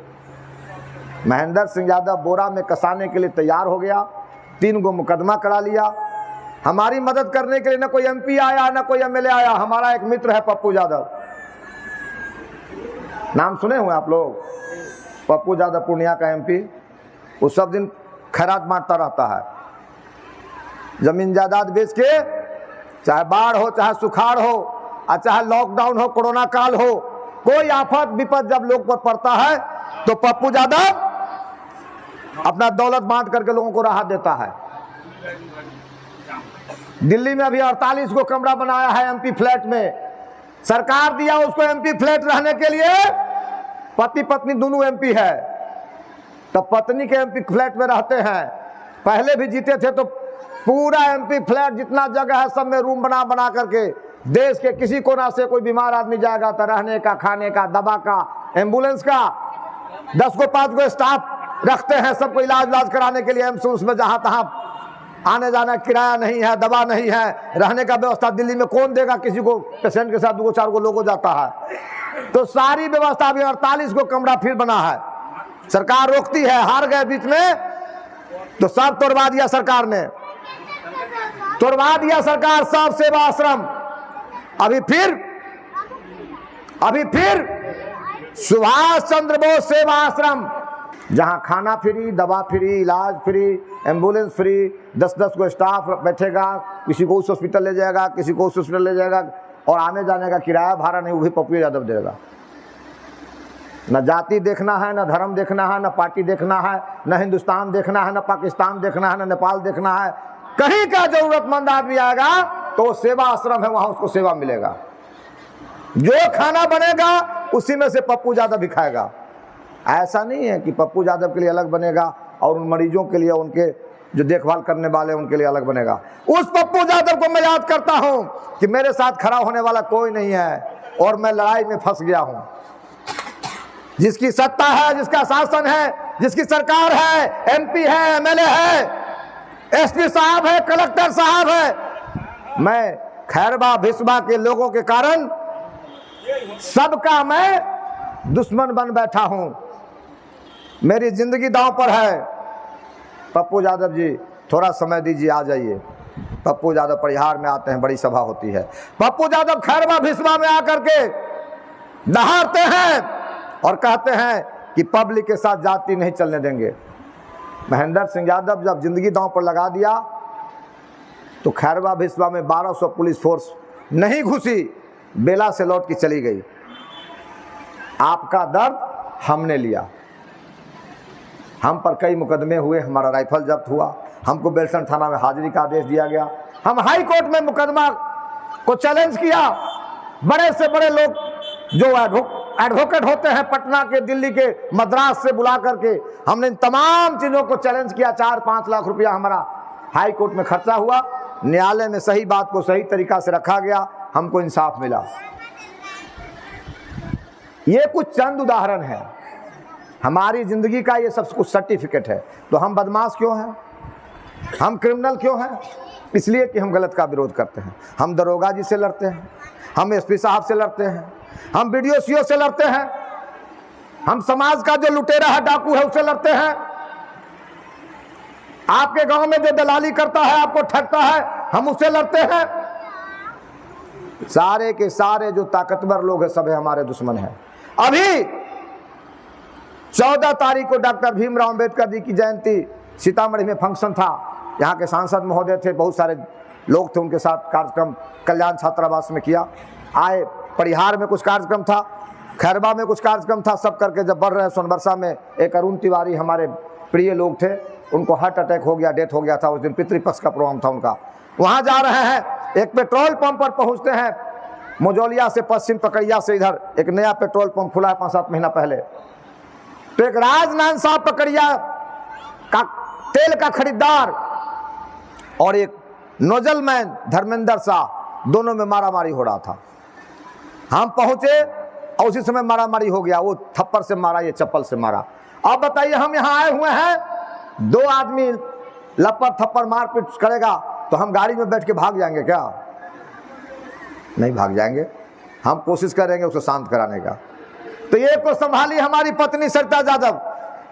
महेंद्र सिंह यादव बोरा में कसाने के लिए तैयार हो गया। 3 गो मुकदमा करा लिया। हमारी मदद करने के लिए न कोई एमपी आया, न कोई एमएलए आया। हमारा एक मित्र है पप्पू यादव, नाम सुने हुए आप लोग? पप्पू यादव पूर्णिया का एमपी। वो सब दिन खैरात बांटता रहता है, जमीन जायदाद बेच के, चाहे बाढ़ हो, चाहे सुखाड़ हो, और चाहे लॉकडाउन हो, कोरोना काल हो, कोई आफत विपद जब लोग पर पड़ता है तो पप्पू यादव अपना दौलत बांट करके लोगों को राहत देता है। दिल्ली में अभी 48 को कमरा बनाया है एमपी फ्लैट में। सरकार दिया उसको एमपी फ्लैट रहने के लिए। पति पत्नी दोनों एमपी है, तब पत्नी के एमपी फ्लैट में रहते हैं। पहले भी जीते थे तो पूरा एमपी फ्लैट जितना जगह है सब में रूम बना बना करके देश के किसी कोना से कोई बीमार आदमी जाएगा तो रहने का, खाने का, दवा का, एम्बुलेंस का 10 को 5 को स्टाफ रखते हैं सबको इलाज कराने के लिए। एम्स में जहां तहां आने जाना, किराया नहीं है, दवा नहीं है, रहने का व्यवस्था दिल्ली में कौन देगा? किसी को पेशेंट के साथ 2 4 को लोगों जाता है। तो सारी व्यवस्था अभी 48 को कमरा फिर बना है। सरकार रोकती है, हार गए बीच में तो सब तोड़वा दिया सरकार ने, तोड़वा दिया सरकार सब सेवा आश्रम। अभी फिर सुभाष चंद्र बोस सेवा आश्रम, जहां खाना फ्री, दवा फ्री, इलाज फ्री, एम्बुलेंस फ्री, 10-10 को स्टाफ बैठेगा, किसी को उस हॉस्पिटल ले जाएगा, किसी को उस हॉस्पिटल ले जाएगा, और आने जाने का किराया भाड़ा नहीं, वो भी पप्पू यादव देगा। न जाति देखना है, न धर्म देखना है, न पार्टी देखना है, न हिंदुस्तान देखना है, न पाकिस्तान देखना है, न नेपाल देखना है। कहीं का जरूरतमंद आदमी आएगा तो सेवा आश्रम है, वहां उसको सेवा मिलेगा। जो खाना बनेगा उसी में से पप्पू यादव भी खाएगा। ऐसा नहीं है कि पप्पू यादव के लिए अलग बनेगा और उन मरीजों के लिए, उनके जो देखभाल करने वाले उनके लिए अलग बनेगा। उस पप्पू यादव को मैं याद करता हूं कि मेरे साथ खड़ा होने वाला कोई नहीं है और मैं लड़ाई में फंस गया हूं। जिसकी सत्ता है, जिसका शासन है, जिसकी सरकार है, एमपी है, एमएलए है, एसपी साहब है, कलेक्टर साहब है, मैं खैरवा भिसवा के लोगों के कारण सबका मैं दुश्मन बन बैठा हूं। मेरी जिंदगी दांव पर है। पप्पू यादव जी थोड़ा समय दीजिए, आ जाइए। पप्पू यादव परिहार में आते हैं, बड़ी सभा होती है। पप्पू यादव खैरवा भिसवा में आकर के दहाड़ते हैं और कहते हैं कि पब्लिक के साथ जाति नहीं चलने देंगे। महेंद्र सिंह यादव जब जिंदगी दांव पर लगा दिया तो खैरवा भिसवा में 1200 पुलिस फोर्स नहीं घुसी, बेला से लौट के चली गई। आपका दर्द हमने लिया। हम पर कई मुकदमे हुए, हमारा राइफल जब्त हुआ, हमको बेलसन थाना में हाजिरी का आदेश दिया गया। हम हाई कोर्ट में मुकदमा को चैलेंज किया। बड़े से बड़े लोग जो एडवोकेट होते हैं पटना के, दिल्ली के, मद्रास से बुला करके हमने इन तमाम चीज़ों को चैलेंज किया। 4-5 लाख रुपया हमारा हाई कोर्ट में खर्चा हुआ। न्यायालय में सही बात को सही तरीका से रखा गया, हमको इंसाफ मिला। ये कुछ चंद उदाहरण है हमारी जिंदगी का, ये सब कुछ सर्टिफिकेट है। तो हम बदमाश क्यों हैं, हम क्रिमिनल क्यों हैं? इसलिए कि हम गलत का विरोध करते हैं। हम दरोगा जी से लड़ते हैं, हम एसपी साहब से लड़ते हैं, हम BDO से लड़ते हैं, हम समाज का जो लुटेरा है, डाकू है, उससे लड़ते हैं। आपके गांव में जो दलाली करता है, आपको ठगता है, हम उससे लड़ते हैं। सारे के सारे जो ताकतवर लोग हैं सब हमारे दुश्मन हैं। अभी 14 तारीख को डॉक्टर भीमराव अंबेडकर जी की जयंती सीतामढ़ी में फंक्शन था। यहाँ के सांसद महोदय थे, बहुत सारे लोग थे, उनके साथ कार्यक्रम कल्याण छात्रावास में किया। आए, परिहार में कुछ कार्यक्रम था, खैरबा में कुछ कार्यक्रम था। सब करके जब बढ़ रहे सोनबरसा में एक अरुण तिवारी हमारे प्रिय लोग थे, उनको हार्ट अटैक हो गया, डेथ हो गया था। उस दिन पितृपक्ष का प्रोग्राम था उनका। वहाँ जा रहे हैं, एक पेट्रोल पंप पर पहुँचते हैं। मझौलिया से पश्चिम पकड़िया से इधर एक नया पेट्रोल पंप खुला है 5-7 महीना पहले। तो एक राजनांद साहब पकड़िया का तेल का खरीदार और एक नोजल मैन धर्मेंद्र शाह, दोनों में मारामारी हो रहा था। हम पहुंचे और उसी समय मारामारी हो गया। वो थप्पड़ से मारा, ये चप्पल से मारा। अब बताइए, हम यहाँ आए हुए हैं, 2 आदमी लपड़ थप्पड़ मारपीट करेगा तो हम गाड़ी में बैठ के भाग जाएंगे क्या? नहीं भाग जाएंगे। हम कोशिश करेंगे उसको शांत कराने का। तो एक को संभाली हमारी पत्नी सरिता यादव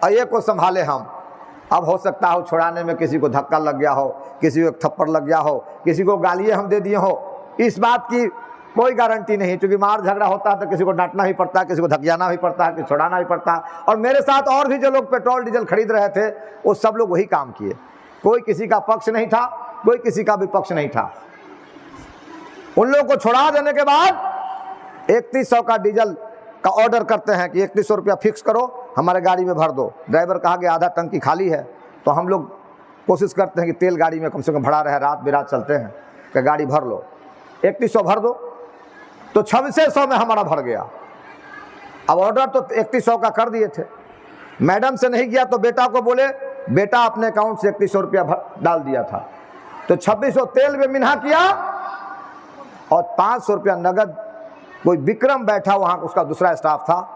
और एक को संभाले हम। अब हो सकता हो छुड़ाने में किसी को धक्का लग गया हो, किसी को थप्पड़ लग गया हो, किसी को गालियाँ हम दे दिए हो, इस बात की कोई गारंटी नहीं। क्योंकि मार झगड़ा होता है तो किसी को डांटना भी पड़ता है, किसी को धकियाना भी पड़ता है, किसी को छुड़ाना भी पड़ता है। और मेरे साथ और भी जो लोग पेट्रोल डीजल खरीद रहे थे, वो सब लोग वही काम किए। कोई किसी का पक्ष नहीं था, कोई किसी का विपक्ष नहीं था। उन लोगों को छुड़ा देने के बाद 3100 का डीजल का ऑर्डर करते हैं कि 3100 रुपया फिक्स करो, हमारे गाड़ी में भर दो। ड्राइवर कहा कि आधा टंकी खाली है। तो हम लोग कोशिश करते हैं कि तेल गाड़ी में कम से कम भरा रहे, रात बिरात चलते हैं, कि गाड़ी भर लो, 3100 भर दो। तो 2600 में हमारा भर गया। अब ऑर्डर तो 3100 का कर दिए थे। मैडम से नहीं गया तो बेटा को बोले, बेटा अपने अकाउंट से 3100 रुपया डाल दिया था। तो 2600 तेल में मिन्हा किया और 500 रुपया नगद। कोई विक्रम बैठा वहाँ, उसका दूसरा स्टाफ था,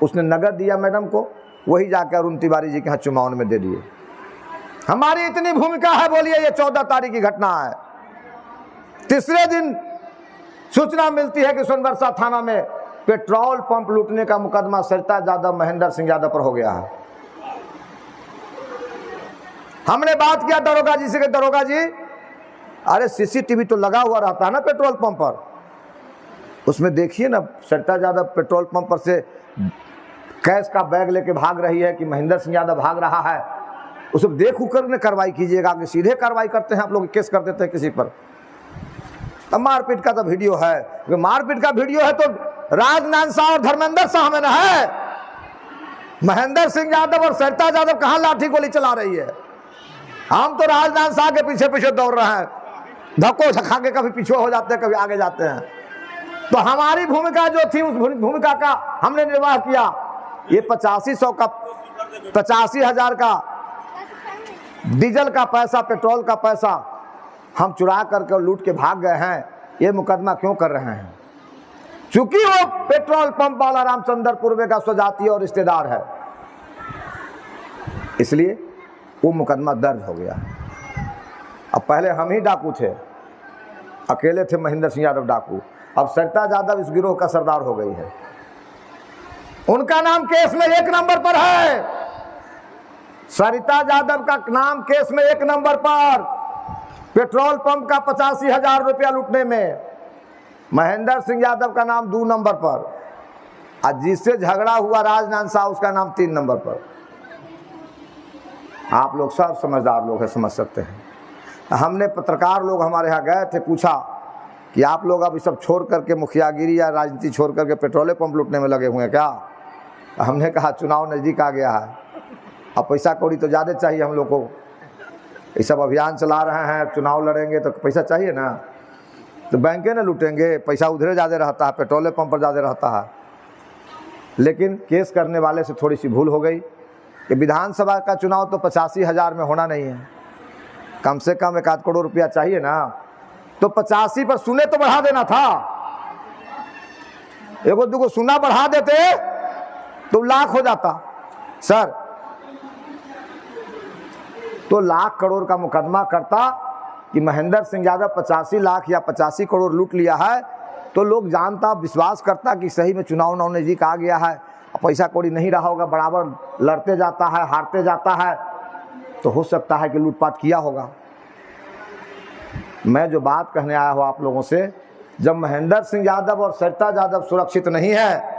उसने नगद दिया मैडम को, वही जाकर अरुण तिवारी जी के यहाँ चुमावन में दे दिए। हमारी इतनी भूमिका है। बोलिए, ये 14 तारीख की घटना है। तीसरे दिन सूचना मिलती है कि सोनबरसा थाना में पेट्रोल पंप लूटने का मुकदमा सरिता यादव, महेंद्र सिंह यादव पर हो गया है। हमने बात किया दरोगा जी से कि दरोगा जी, अरे CCTV तो लगा हुआ रहता है ना पेट्रोल पंप पर, उसमें देखिए ना सरिता यादव पेट्रोल पंप पर से कैश का बैग लेके भाग रही है कि महेंद्र सिंह यादव भाग रहा है। उसे देख कर ने कार्रवाई कीजिएगा कि सीधे कार्रवाई करते हैं आप लोग, केस कर देते हैं किसी पर। अब मारपीट का तो वीडियो है, मारपीट का वीडियो है तो राजनांद शाह और धर्मेंद्र शाह में ना है। महेंद्र सिंह यादव और सरिता यादव कहाँ लाठी गोली चला रही है? हम तो राजनांद शाह के पीछे पीछे दौड़ रहे हैं, धक्को धक्का के कभी पीछे हो जाते हैं, कभी आगे जाते हैं। तो हमारी भूमिका जो थी, उस भूमिका का हमने निर्वाह किया। ये 85,000 का डीजल का पैसा, पेट्रोल का पैसा हम चुरा करके लूट के भाग गए हैं। ये मुकदमा क्यों कर रहे हैं? चूंकि वो पेट्रोल पंप वाला रामचंद्र पूर्वे का स्वजातीय और रिश्तेदार है, इसलिए वो मुकदमा दर्ज हो गया। अब पहले हम ही डाकू थे, अकेले थे महेंद्र सिंह यादव डाकू। अब सरिता यादव इस गिरोह का सरदार हो गई है। उनका नाम केस में 1 नंबर पर है। सरिता यादव का नाम केस में 1 नंबर पर, पेट्रोल पंप का 85,000 रुपया लूटने में। महेंद्र सिंह यादव का नाम 2 नंबर पर, और जिससे झगड़ा हुआ राजनांद शाह, उसका नाम 3 नंबर पर। आप लोग सब समझदार लोग हैं, समझ सकते हैं। हमने पत्रकार लोग हमारे यहाँ गए थे, पूछा कि आप लोग अब सब छोड़ करके मुखियागिरी या राजनीति छोड़ करके पेट्रोल पंप लूटने में लगे हुए हैं क्या? हमने कहा चुनाव नज़दीक आ गया है, अब पैसा कौड़ी तो ज़्यादा चाहिए हम लोग को, ये सब अभियान चला रहे हैं, चुनाव लड़ेंगे तो पैसा चाहिए ना, तो बैंकें ना लूटेंगे, पैसा उधरे ज़्यादा रहता है, पेट्रोल पंप पर ज़्यादा रहता है। लेकिन केस करने वाले से थोड़ी सी भूल हो गई कि विधानसभा का चुनाव तो 85,000 में होना नहीं है, कम से कम 1 करोड़ रुपया चाहिए ना, तो 85 पर सुने तो बढ़ा देना था, एगो दूगो सुना बढ़ा देते तो लाख हो जाता सर, तो लाख करोड़ का मुकदमा करता कि महेंद्र सिंह यादव 85 लाख या 85 करोड़ लूट लिया है, तो लोग जानता, विश्वास करता कि सही में चुनाव नज़दीक आ गया है, पैसा कौड़ी नहीं रहा होगा, बराबर लड़ते जाता है, हारते जाता है, तो हो सकता है कि लूटपाट किया होगा। मैं जो बात कहने आया हूँ आप लोगों से, जब महेंद्र सिंह यादव और सरिता यादव सुरक्षित नहीं है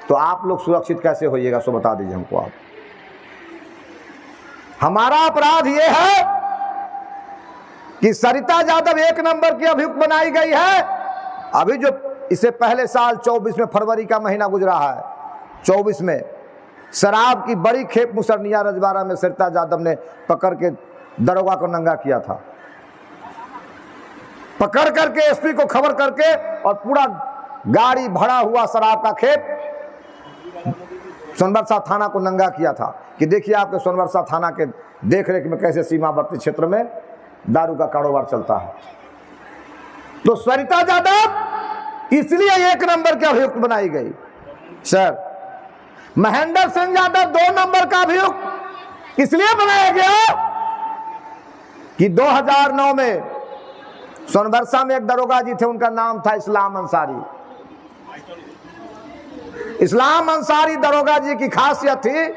तो आप लोग सुरक्षित कैसे होइएगा, सो बता दीजिए हमको आप। हमारा अपराध ये है कि सरिता यादव 1 नंबर की अभियुक्त बनाई गई है। अभी जो इससे पहले साल 24 में, फरवरी का महीना गुजरा है, 24 में शराब की बड़ी खेप मुसरनिया रजवाड़ा में सरिता यादव ने पकड़ के दरोगा को नंगा किया था, पकड़ करके एसपी को खबर करके, और पूरा गाड़ी भरा हुआ शराब का खेप सोनबरसा थाना को नंगा किया था कि देखिए आपके सोनबरसा थाना के देखरेख में कैसे सीमावर्ती क्षेत्र में दारू का कारोबार चलता है। तो सरिता यादव इसलिए 1 नंबर के अभियुक्त बनाई गई। सर, महेंद्र सिंह यादव 2 नंबर का अभियुक्त इसलिए बनाया गया कि 2009 में सोनबरसा में एक दरोगा जी थे, उनका नाम था इस्लाम अंसारी। इस्लाम अंसारी दरोगा जी की खासियत थी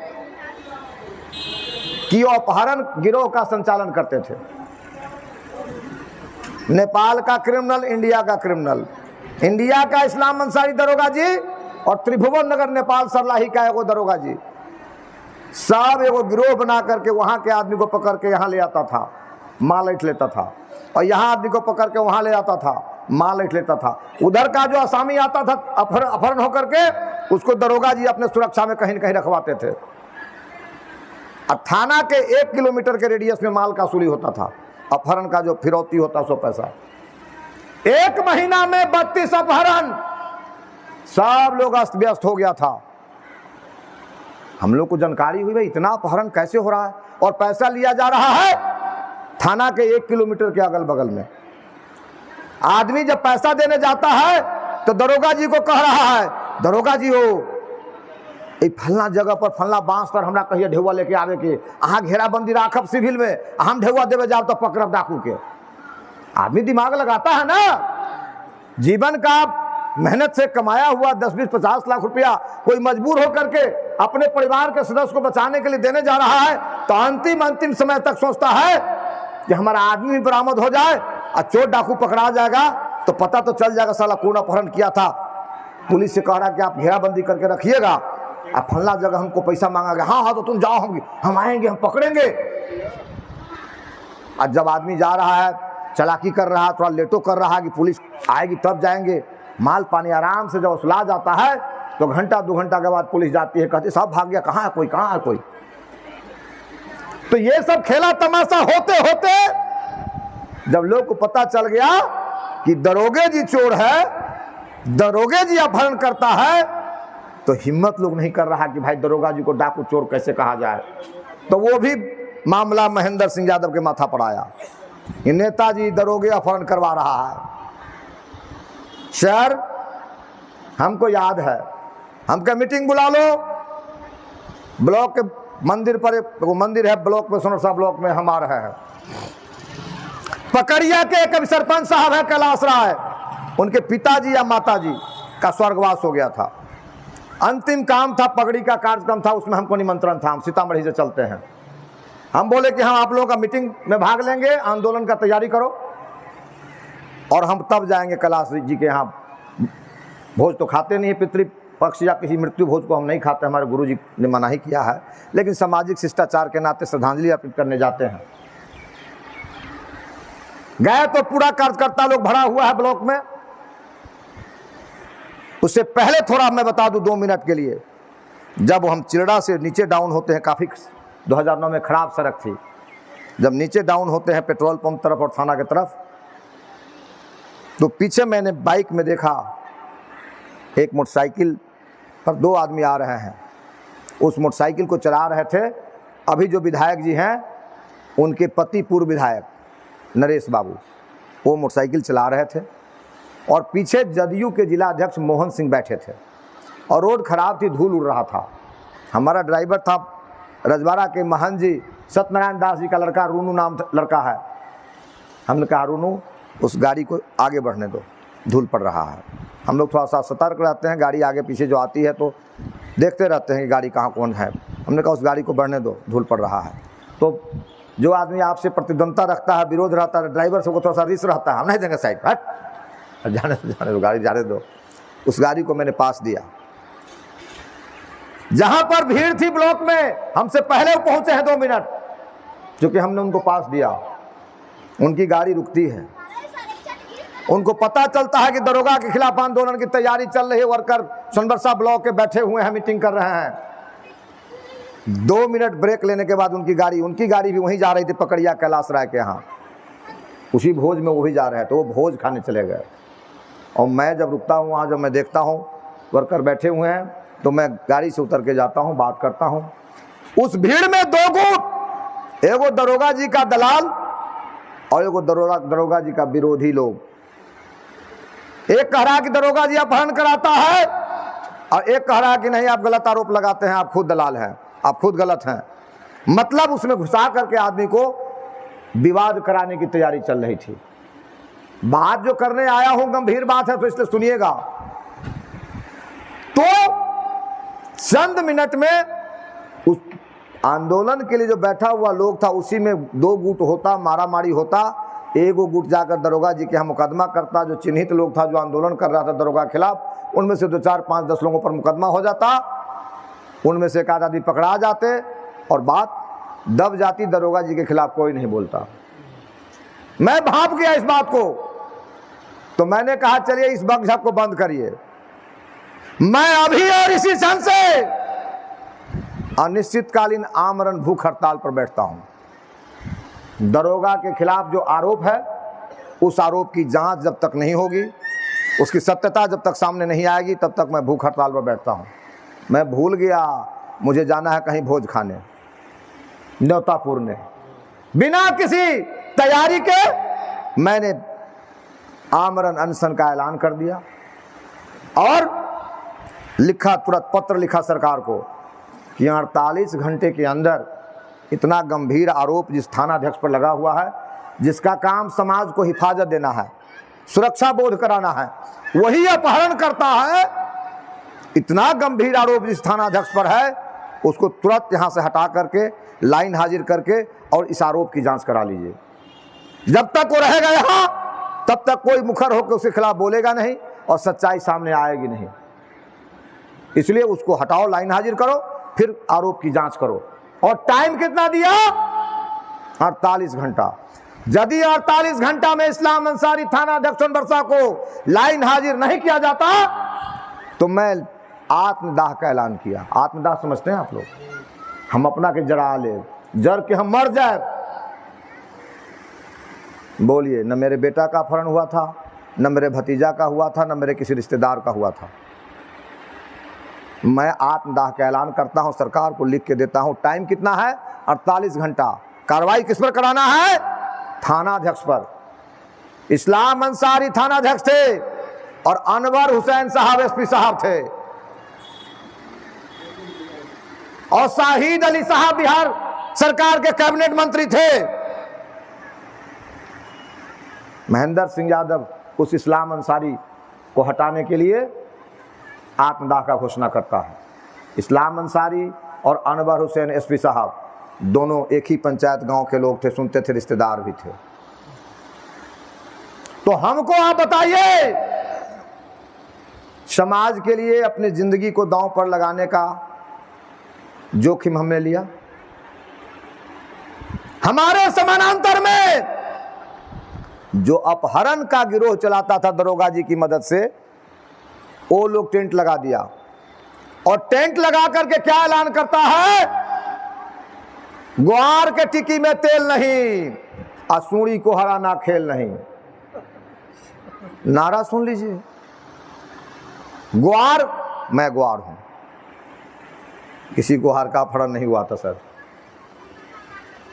कि वो अपहरण गिरोह का संचालन करते थे। नेपाल का क्रिमिनल, इंडिया का क्रिमिनल, इंडिया का इस्लाम अंसारी दरोगा जी और त्रिभुवन नगर नेपाल सरलाही का एगो दरोगा जी, सब एगो गिरोह बना करके वहां के आदमी को पकड़ के यहाँ ले आता था, माल ऐंठ लेता था, और यहाँ आदमी को पकड़ के वहां ले आता था, माल ऐंठ लेता था। उधर का जो आसामी आता था अपहरण होकर के, उसको दरोगा जी अपने सुरक्षा में कहीं न कहीं रखवाते थे। और थाना के 1 किलोमीटर के रेडियस में माल का वसूली होता था, अपहरण का जो फिरौती होता सो पैसा। 1 महीना में 32 अपहरण, सब लोग अस्त व्यस्त हो गया था। हम लोग को जानकारी हुई भाई इतना अपहरण कैसे हो रहा है, और पैसा लिया जा रहा है थाना के 1 किलोमीटर के अगल बगल में। आदमी जब पैसा देने जाता है तो दरोगा जी को कह रहा है, दरोगा जी हो फलना जगह पर फलना बांस पर हमरा कहिए ढेउआ लेके आवे के, अहाँ घेराबंदी राखब सिविल में, हम ढेउआ देवे जाओ तो पकड़ब डाकू के। आदमी दिमाग लगाता है ना, जीवन का मेहनत से कमाया हुआ 10, 20, 50 लाख रुपया कोई मजबूर होकर के अपने परिवार के सदस्य को बचाने के लिए देने जा रहा है, तो अंतिम समय तक सोचता है कि हमारा आदमी भी बरामद हो जाए, और चोर डाकू पकड़ा जाएगा तो पता तो चल जाएगा साला कौन अपहरण किया था। पुलिस से कह रहा कि आप घेराबंदी करके रखिएगा, अब फलना जगह हमको पैसा मांगा गया, हाँ तो तुम जाओ, हम आएंगे, हम पकड़ेंगे। और जब आदमी जा रहा है, चालाकी कर रहा है, थोड़ा लेटो कर रहा है कि पुलिस आएगी तब जाएंगे, माल पानी आराम से जब वसूला जाता है तो घंटा 2 घंटा के बाद पुलिस जाती है, कहती सब भाग गया, कहाँ है कोई, कहाँ है कोई। तो ये सब खेला तमाशा होते होते जब लोग को पता चल गया कि दरोगे जी चोर है, दरोगे जी अपहरण करता है, तो हिम्मत लोग नहीं कर रहा कि भाई दरोगा जी को डाकू चोर कैसे कहा जाए। तो वो भी मामला महेंद्र सिंह यादव के माथा पर आया, ये नेताजी दरोगे अपहरण करवा रहा है। सर, हमको याद है, हमको मीटिंग बुला लो, ब्लॉक के मंदिर पर वो मंदिर है ब्लॉक में, सोनरसा ब्लॉक में हम आ रहे हैं। पकड़िया के एक सरपंच साहब है कैलाश राय, उनके पिताजी या माताजी का स्वर्गवास हो गया था। अंतिम काम था, पगड़ी का कार्यक्रम था, उसमें हमको निमंत्रण था, हम सीतामढ़ी से चलते हैं। हम बोले कि हम आप लोगों का मीटिंग में भाग लेंगे, आंदोलन का तैयारी करो, और हम तब जाएंगे कैलाश जी के यहाँ। भोज तो खाते नहीं, पितृपक्ष या किसी मृत्यु भोज को हम नहीं खाते, हमारे गुरु जी ने मना ही किया है, लेकिन सामाजिक शिष्टाचार के नाते श्रद्धांजलि अर्पित करने जाते हैं। गए तो पूरा कार्यकर्ता लोग भरा हुआ है ब्लॉक में। उससे पहले थोड़ा मैं बता दूं 2 मिनट के लिए, जब हम चिरड़ा से नीचे डाउन होते हैं, काफ़ी 2009 में ख़राब सड़क थी, जब नीचे डाउन होते हैं पेट्रोल पंप तरफ और थाना की तरफ, तो पीछे मैंने बाइक में देखा एक मोटरसाइकिल पर 2 आदमी आ रहे हैं। उस मोटरसाइकिल को चला रहे थे अभी जो विधायक जी हैं उनके पति पूर्व विधायक नरेश बाबू, वो मोटरसाइकिल चला रहे थे और पीछे जदयू के जिला अध्यक्ष मोहन सिंह बैठे थे और रोड खराब थी, धूल उड़ रहा था। हमारा ड्राइवर था रजवाड़ा के महंत जी सत्यनारायण दास जी का लड़का, रूनू नाम लड़का है। हमने कहा रूनू उस गाड़ी को आगे बढ़ने दो, धूल पड़ रहा है। हम लोग थोड़ा सा सतर्क रहते हैं, गाड़ी आगे पीछे जो आती है तो देखते रहते हैं कि गाड़ी कहाँ कौन है। हमने कहा उस गाड़ी को बढ़ने दो, धूल पड़ रहा है। तो जो आदमी आपसे प्रतिद्वंदता रखता है, विरोध रहता है, ड्राइवर से को थोड़ा सा रिस्क रहता है, हम नहीं देंगे साइड, हट जाने दो गाड़ी जाने दो। उस गाड़ी को मैंने पास दिया। जहां पर भीड़ थी ब्लॉक में, हमसे पहले वो पहुंचे हैं 2 मिनट, क्योंकि हमने उनको पास दिया। उनकी गाड़ी रुकती है, उनको पता चलता है कि दरोगा के खिलाफ आंदोलन की तैयारी चल रही है, वर्कर सोनबरसा ब्लॉक के बैठे हुए हैं, मीटिंग कर रहे हैं। 2 मिनट ब्रेक लेने के बाद उनकी गाड़ी भी वहीं जा रही थी, पकड़िया कैलाश राय के यहाँ, उसी भोज में वो भी जा रहे हैं, तो वो भोज खाने चले गए। और मैं जब रुकता हूँ वहाँ, जब मैं देखता हूँ वर्कर बैठे हुए हैं, तो मैं गाड़ी से उतर के जाता हूँ, बात करता हूँ। उस भीड़ में 2 गुट, एगो दरोगा जी का दलाल और एगो दरोगा जी का विरोधी लोग। एक कह रहा कि दरोगा जी अपहरण कराता है और एक कह रहा कि नहीं आप गलत आरोप लगाते हैं, आप खुद दलाल हैं, आप खुद गलत हैं। मतलब उसमें घुसा करके आदमी को विवाद कराने की तैयारी चल रही थी। बात जो करने आया हूं गंभीर बात है, तो इसलिए सुनिएगा। तो चंद मिनट में उस आंदोलन के लिए जो बैठा हुआ लोग था, उसी में 2 गुट होता, मारामारी होता। एगो गुट जाकर दरोगा जी के यहाँ मुकदमा करता, जो चिन्हित लोग था जो आंदोलन कर रहा था दरोगा के खिलाफ, उनमें से 2, 4, 5, 10 लोगों पर मुकदमा हो जाता, उनमें से एक आध आदमी पकड़ा जाते और बात दब जाती। दरोगा जी के खिलाफ कोई नहीं बोलता। मैं भाप गया इस बात को, तो मैंने कहा चलिए इस बकझक को बंद करिए। मैं अभी और इसी क्षण से अनिश्चितकालीन आमरण भूख हड़ताल पर बैठता हूं। दरोगा के खिलाफ जो आरोप है, उस आरोप की जांच जब तक नहीं होगी, उसकी सत्यता जब तक सामने नहीं आएगी, तब तक मैं भूख हड़ताल पर बैठता हूं। मैं भूल गया मुझे जाना है कहीं भोज खाने न्योतापुर ने, बिना किसी तैयारी के मैंने आमरण अनशन का ऐलान कर दिया और लिखा, तुरंत पत्र लिखा सरकार को कि 48 घंटे के अंदर इतना गंभीर आरोप जिस थानाध्यक्ष पर लगा हुआ है, जिसका काम समाज को हिफाजत देना है, सुरक्षा बोध कराना है, वही अपहरण करता है। इतना गंभीर आरोप जिस थानाध्यक्ष पर है, उसको तुरंत यहाँ से हटा करके लाइन हाजिर करके और इस आरोप की जांच करा लीजिए। जब तक वो रहेगा यहाँ, तब तक कोई मुखर होकर उसके खिलाफ बोलेगा नहीं और सच्चाई सामने आएगी नहीं। इसलिए उसको हटाओ, लाइन हाजिर करो, फिर आरोप की जांच करो। और टाइम कितना दिया? 48 घंटा। यदि 48 घंटा में इस्लाम अंसारी थाना अध्यक्ष सोनबरसा को लाइन हाजिर नहीं किया जाता, तो मैं आत्मदाह का ऐलान किया। आत्मदाह समझते हैं आप लोग? हम अपना के जरा ले, जर के हम मर जाए। बोलिए, न मेरे बेटा का अपहरण हुआ था, न मेरे भतीजा का हुआ था, न मेरे किसी रिश्तेदार का हुआ था। मैं आत्मदाह का ऐलान करता हूं, सरकार को लिख के देता हूं। टाइम कितना है? 48 घंटा। कार्रवाई किस पर कराना है? थानाध्यक्ष पर। इस्लाम अंसारी थानाध्यक्ष थे और अनवर हुसैन साहब एसपी साहब थे और शाहिद अली साहब बिहार सरकार के कैबिनेट मंत्री थे। महेंद्र सिंह यादव उस इस्लाम अंसारी को हटाने के लिए आत्मदाह का घोषणा करता है। इस्लाम अंसारी और अनवर हुसैन एसपी साहब दोनों एक ही पंचायत गांव के लोग थे, सुनते थे, रिश्तेदार भी थे। तो हमको आप बताइए, समाज के लिए अपनी जिंदगी को दांव पर लगाने का जोखिम हमने लिया। हमारे समानांतर में जो अपहरण का गिरोह चलाता था दरोगा जी की मदद से, वो लोग टेंट लगा दिया। और टेंट लगा करके क्या ऐलान करता है, ग्वार के टिकी में तेल नहीं, असूड़ी को हराना खेल नहीं। नारा सुन लीजिए, ग्वार, मैं ग्वार हूं, किसी को हार का फरण नहीं हुआ था सर।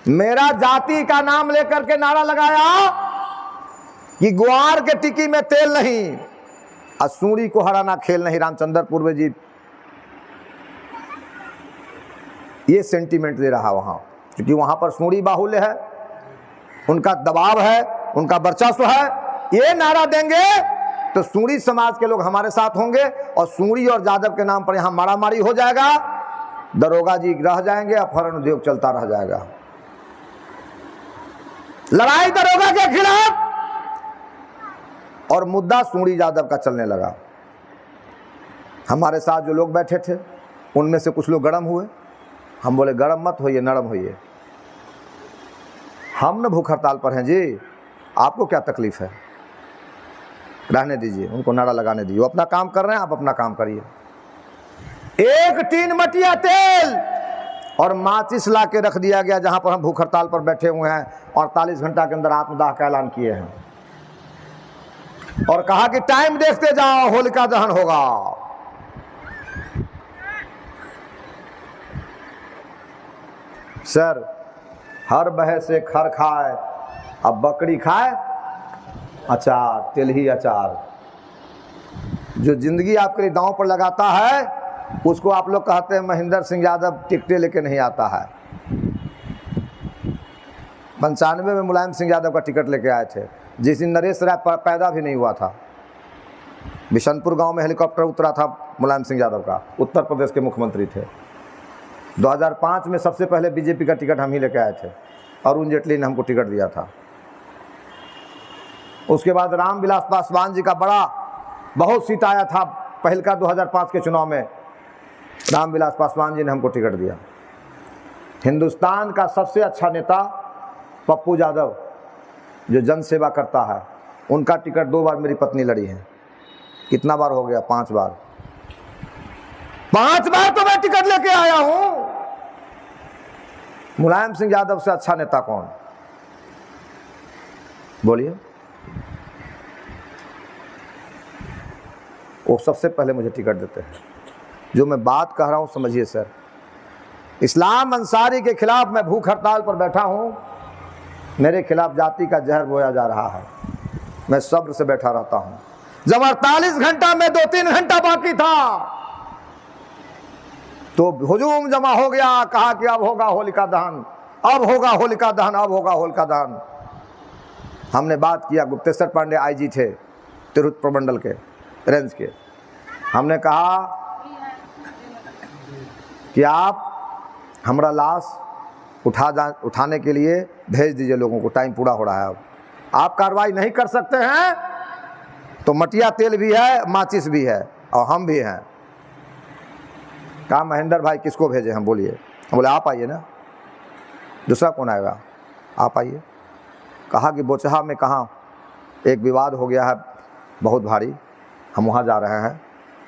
मेरा जाति का नाम लेकर के नारा लगाया कि ग्वार के टिकी में तेल नहीं, असूड़ी को हराना खेल नहीं। रामचंद्रपुर में जी ये सेंटीमेंट दे रहा वहां, क्योंकि वहां पर सूड़ी बाहुल्य है, उनका दबाव है, उनका वर्चस्व है। ये नारा देंगे तो सूड़ी समाज के लोग हमारे साथ होंगे और सूड़ी और जादव के नाम पर यहां मारामारी हो जाएगा, दरोगा जी रह जाएंगे, अपहरण उद्योग चलता रह जाएगा। लड़ाई दरोगा के खिलाफ और मुद्दा सूड़ी जादव का चलने लगा। हमारे साथ जो लोग बैठे थे उनमें से कुछ लोग गरम हुए। हम बोले गरम मत होइए, नरम होइए, हम न भूख हड़ताल पर हैं जी, आपको क्या तकलीफ है, रहने दीजिए, उनको नारा लगाने दीजिए, वो अपना काम कर रहे हैं, आप अपना काम करिए। एक टीन मटिया तेल और माचिस ला के रख दिया गया जहां पर हम भूख हड़ताल पर बैठे हुए हैं, 48 घंटा के अंदर आत्मदाह का ऐलान किए हैं और कहा कि टाइम देखते जाओ, होलिका दहन होगा। सर, हर बहे से खर खाए, अब बकरी खाए अचार, तिल ही अचार। जो जिंदगी आपके लिए दांव पर लगाता है उसको आप लोग कहते हैं महेंद्र सिंह यादव टिकटें लेके नहीं आता है। 95 में मुलायम सिंह यादव का टिकट लेके आए थे, जिस दिन नरेश राय पैदा भी नहीं हुआ था। बिशनपुर गांव में हेलीकॉप्टर उतरा था मुलायम सिंह यादव का, उत्तर प्रदेश के मुख्यमंत्री थे। 2005 में सबसे पहले बीजेपी का टिकट हम ही लेके आए थे, अरुण जेटली ने हमको टिकट दिया था। उसके बाद रामविलास पासवान जी का बड़ा बहुत सीट आया था पहल का 2005 के चुनाव में, रामविलास पासवान जी ने हमको टिकट दिया। हिंदुस्तान का सबसे अच्छा नेता पप्पू यादव जो जन सेवा करता है, उनका टिकट 2 बार मेरी पत्नी लड़ी है। कितना बार हो गया? 5 बार। 5 बार तो मैं टिकट लेके आया हूं। मुलायम सिंह यादव से अच्छा नेता कौन, बोलिए? वो सबसे पहले मुझे टिकट देते हैं। जो मैं बात कह रहा हूं समझिए सर, इस्लाम अंसारी के खिलाफ मैं भूख हड़ताल पर बैठा हूं, मेरे खिलाफ जाति का जहर बोया जा रहा है, मैं सब्र से बैठा रहता हूं। जब 48 घंटा में 2-3 घंटा बाकी था तो हुजूम जमा हो गया, कहा कि अब होगा होलिका दहन, अब होगा होलिका दहन, अब होगा होलिका दहन। हमने बात किया, गुप्तेश्वर पांडे आईजी थे तिरहुत प्रमंडल के रेंज के, हमने कहा कि आप हमारा लाश उठाने के लिए भेज दीजिए लोगों को, टाइम पूरा हो रहा है। अब आप कार्रवाई नहीं कर सकते हैं तो मटिया तेल भी है, माचिस भी है और हम भी हैं। कहा महेंद्र भाई किसको भेजे हम, बोलिए? हम बोले आप आइए ना, दूसरा कौन आएगा, आप आइए। कहा कि बोचहा में कहाँ एक विवाद हो गया है बहुत भारी, हम वहाँ जा रहे हैं,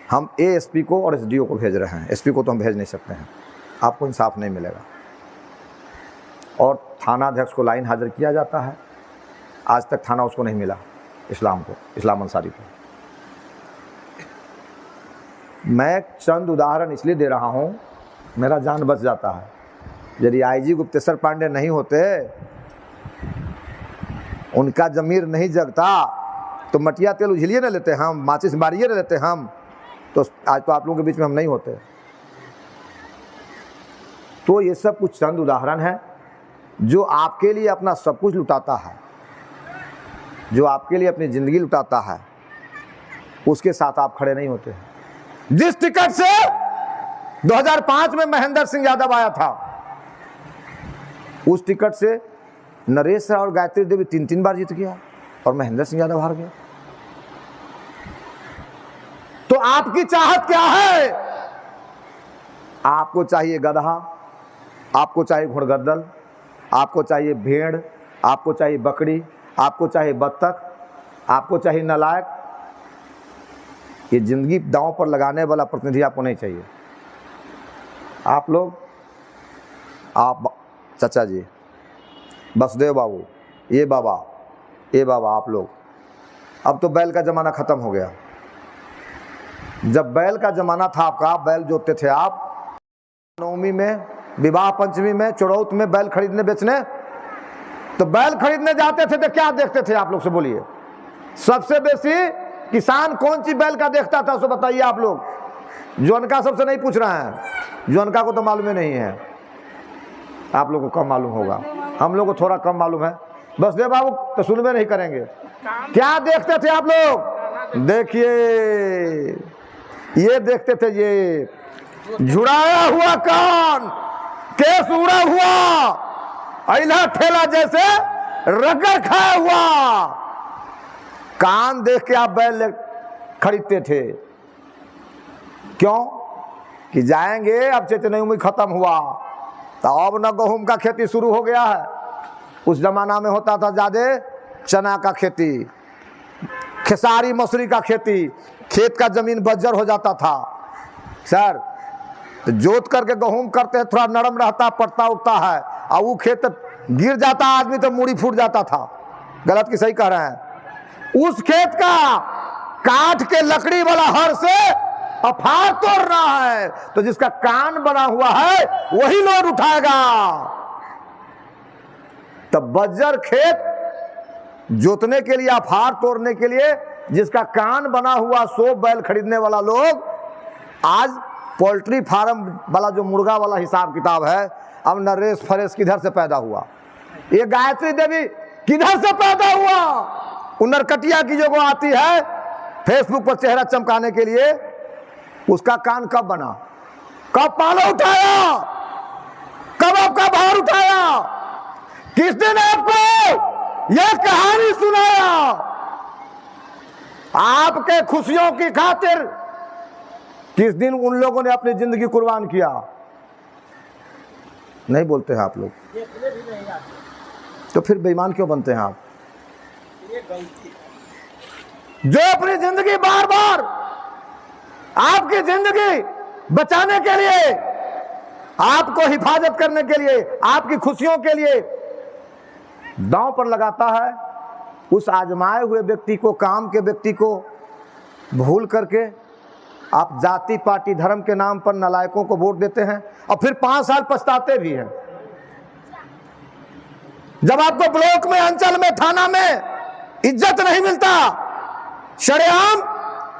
हम एएसपी को और एसडीओ को भेज रहे हैं, एसपी को तो हम भेज नहीं सकते हैं, आपको इंसाफ नहीं मिलेगा। और थानाध्यक्ष को लाइन हाजिर किया जाता है, आज तक थाना उसको नहीं मिला, इस्लाम अंसारी को। मैं चंद उदाहरण इसलिए दे रहा हूँ, मेरा जान बच जाता है। यदि आईजी गुप्तेश्वर पांडे नहीं होते, उनका जमीर नहीं जगता तो मटिया तेल उझलिए न लेते हम, माचिस मारिए न लेते हम, तो आज तो आप लोगों के बीच में हम नहीं होते। तो ये सब कुछ चंद उदाहरण है। जो आपके लिए अपना सब कुछ लुटाता है, जो आपके लिए अपनी ज़िंदगी लुटाता है, उसके साथ आप खड़े नहीं होते। जिस टिकट से 2005 में महेंद्र सिंह यादव आया था, उस टिकट से नरेश और गायत्री देवी 3-3 बार जीत गया और महेंद्र सिंह यादव हार गया। तो आपकी चाहत क्या है? आपको चाहिए गधा, आपको चाहिए घुड़गद्दल, आपको चाहिए भेड़, आपको चाहिए बकरी, आपको चाहिए बत्तख, आपको चाहिए नालायक। ये जिंदगी दांव पर लगाने वाला प्रतिनिधि आपको नहीं चाहिए। आप लोग, आप चाचा जी, बसदेव बाबू, ये बाबा आप लोग, अब तो बैल का ज़माना ख़त्म हो गया। जब बैल का ज़माना था आपका, बैल जोतते थे आप, नवमी में, विवाह पंचमी में, चौराउत में बैल खरीदने बेचने, तो बैल खरीदने जाते थे तो क्या देखते थे आप लोग से बोलिए? सबसे बेसी किसान कौन सी बैल का देखता था, उसको बताइए आप लोग। जोनका सबसे नहीं पूछ रहे हैं, जोनका को तो मालूम ही नहीं है, आप लोग को कम मालूम होगा, हम लोग को थोड़ा कम मालूम है। बसदेव बाबू तो सुनबे नहीं करेंगे। क्या देखते थे आप लोग? देखिए, ये देखते थे, ये झुराया हुआ कान, केस उड़ा हुआ, अइला ठेला जैसे रगड़ खाया हुआ कान देख के आप बैल खरीदते थे। क्यों? कि जाएंगे, अब चेतनई खत्म हुआ तो अब न गेहूं का खेती शुरू हो गया है। उस जमाना में होता था ज्यादा चना का खेती, खेसारी मसूरी का खेती, खेत का जमीन बंजर हो जाता था सर, तो जोत करके गेहूं करते हैं, थोड़ा नरम रहता, पड़ता उठता है, और वो खेत गिर जाता आदमी तो मूड़ी फूट जाता था। गलत कि सही कह रहे हैं? उस खेत का काट के लकड़ी वाला हर से अफार तोड़ रहा है, तो जिसका कान बना हुआ है वही लोड उठाएगा। तब बंजर खेत जोतने के लिए, अफार तोड़ने के लिए जिसका कान बना हुआ, सो बैल खरीदने वाला लोग आज पोल्ट्री फार्म वाला जो मुर्गा वाला हिसाब किताब है, अब नरेश फरेश किधर से पैदा हुआ? ये गायत्री देवी किधर से पैदा हुआ? उनरकटिया की जो आती है फेसबुक पर चेहरा चमकाने के लिए, उसका कान कब बना? कब पालो उठाया? कब आपका भार उठाया? किसने आपको यह कहानी सुनाया? आपके खुशियों की खातिर किस दिन उन लोगों ने अपनी जिंदगी कुर्बान किया? नहीं बोलते हैं आप लोग, तो फिर बेईमान क्यों बनते हैं आप? जो अपनी जिंदगी बार बार आपकी जिंदगी बचाने के लिए, आपको हिफाजत करने के लिए, आपकी खुशियों के लिए दांव पर लगाता है, उस आजमाए हुए व्यक्ति को, काम के व्यक्ति को भूल करके आप जाति पार्टी धर्म के नाम पर नालायकों को वोट देते हैं, और फिर 5 साल पछताते भी हैं। जब आपको ब्लॉक में, अंचल में, थाना में इज्जत नहीं मिलता, शरेआम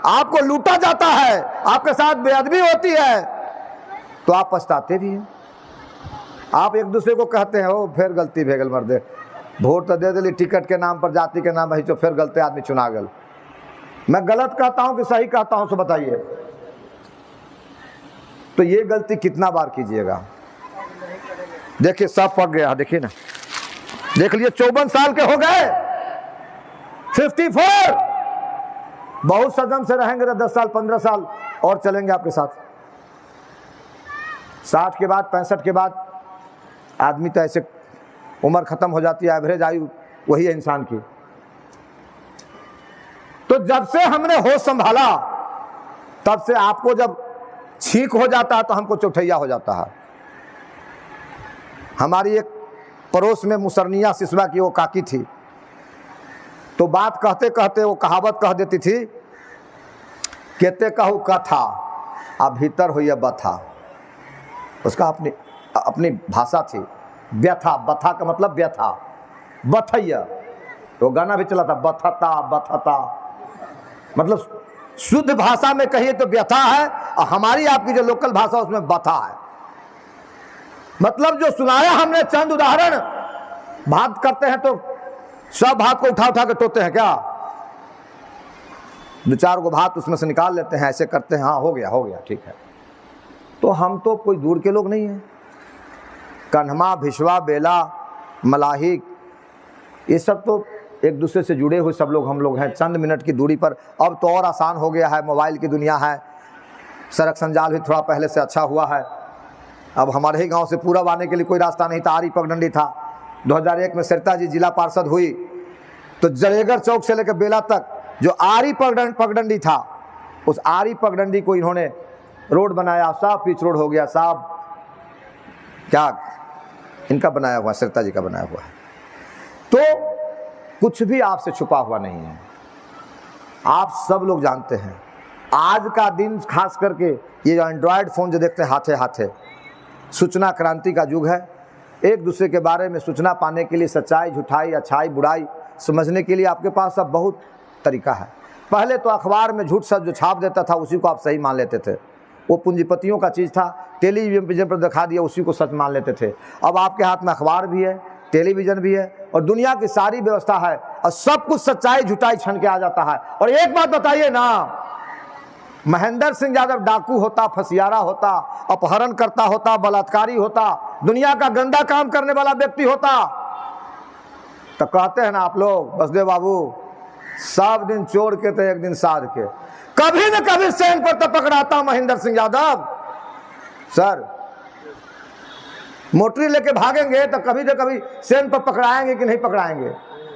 आपको लूटा जाता है, आपके साथ बेअदबी होती है, तो आप पछताते भी हैं। आप एक दूसरे को कहते हैं, ओ फिर गलती भेगल मर्दे, वोट तो दे दिली टिकट के नाम पर, जाति के नाम पर, तो फिर गलती आदमी चुना गल। मैं गलत कहता हूं कि सही कहता हूं, तो बताइए। तो ये गलती कितना बार कीजिएगा? देखिए सब पक गया, देखिए ना, देख लीजिए 54 साल के हो गए, 54। बहुत सदम से रहेंगे तो 10 साल 15 साल और चलेंगे आपके साथ। 60 के बाद, 65 के बाद आदमी तो ऐसे उम्र खत्म हो जाती है, एवरेज आयु वही है इंसान की। तो जब से हमने होश संभाला, तब से आपको जब छींक हो जाता है तो हमको चौथैया हो जाता है। हमारी एक पड़ोस में मुसरनिया सिसवा की वो काकी थी, तो बात कहते कहते वो कहावत कह देती थी, कहते कहू कथा आ भीतर हुई बथा। उसका अपनी भाषा थी, व्यथा। बथा का मतलब व्यथा, बथैया। तो गाना भी चला था, बथता बथता, मतलब शुद्ध भाषा में कहिए तो व्यथा है, और हमारी आपकी जो लोकल भाषा उसमें बथा है। मतलब जो सुनाया हमने चंद उदाहरण, भात करते हैं तो सब भात को उठा उठा के टोते हैं क्या? 2-4 गो भात उसमें से निकाल लेते हैं, ऐसे करते हैं, हाँ हो गया ठीक है। तो हम तो कोई दूर के लोग नहीं हैं। कन्हमा, भिशवा, बेला, मलाही, ये सब तो एक दूसरे से जुड़े हुए सब लोग हम लोग हैं, चंद मिनट की दूरी पर। अब तो और आसान हो गया है, मोबाइल की दुनिया है, सड़क संजाल भी थोड़ा पहले से अच्छा हुआ है। अब हमारे ही गांव से पूरब आने के लिए कोई रास्ता नहीं था, आरी पगडंडी था। 2001 में सरिता जी जिला पार्षद हुई, तो जरेगर चौक से लेकर बेला तक जो आरी पगडंडी था, उस आरी पगडंडी को इन्होंने रोड बनाया, साफ पिच रोड हो गया, साफ क्या इनका बनाया हुआ, सरिता जी का बनाया हुआ है। तो कुछ भी आपसे छुपा हुआ नहीं है, आप सब लोग जानते हैं। आज का दिन खास करके ये जो एंड्रॉयड फ़ोन जो देखते हैं हाथे हाथे, सूचना क्रांति का युग है। एक दूसरे के बारे में सूचना पाने के लिए, सच्चाई झूठाई अच्छाई बुराई समझने के लिए आपके पास अब बहुत तरीका है। पहले तो अखबार में झूठ सच जो छाप देता था उसी को आप सही मान लेते थे, वो पूंजीपतियों का चीज़ था। टेलीविजन पर दिखा दिया उसी को सच मान लेते थे। अब आपके हाथ में अखबार भी है, टेलीविज़न भी है और दुनिया की सारी व्यवस्था है और सब कुछ सच्चाई झूठाई छन के आ जाता है। और एक बात बताइए ना, महेंद्र सिंह यादव डाकू होता, फसियारा होता, अपहरण करता होता, बलात्कारी होता, दुनिया का गंदा काम करने वाला व्यक्ति होता, तो कहते हैं ना आप लोग बसदेव बाबू, सब दिन चोर के तो एक दिन साध के, कभी न कभी सेन पर तो पकड़ाता महेंद्र सिंह यादव। सर मोटरी लेके भागेंगे तो कभी न कभी सेन पर पकड़ाएंगे कि नहीं पकड़ाएंगे?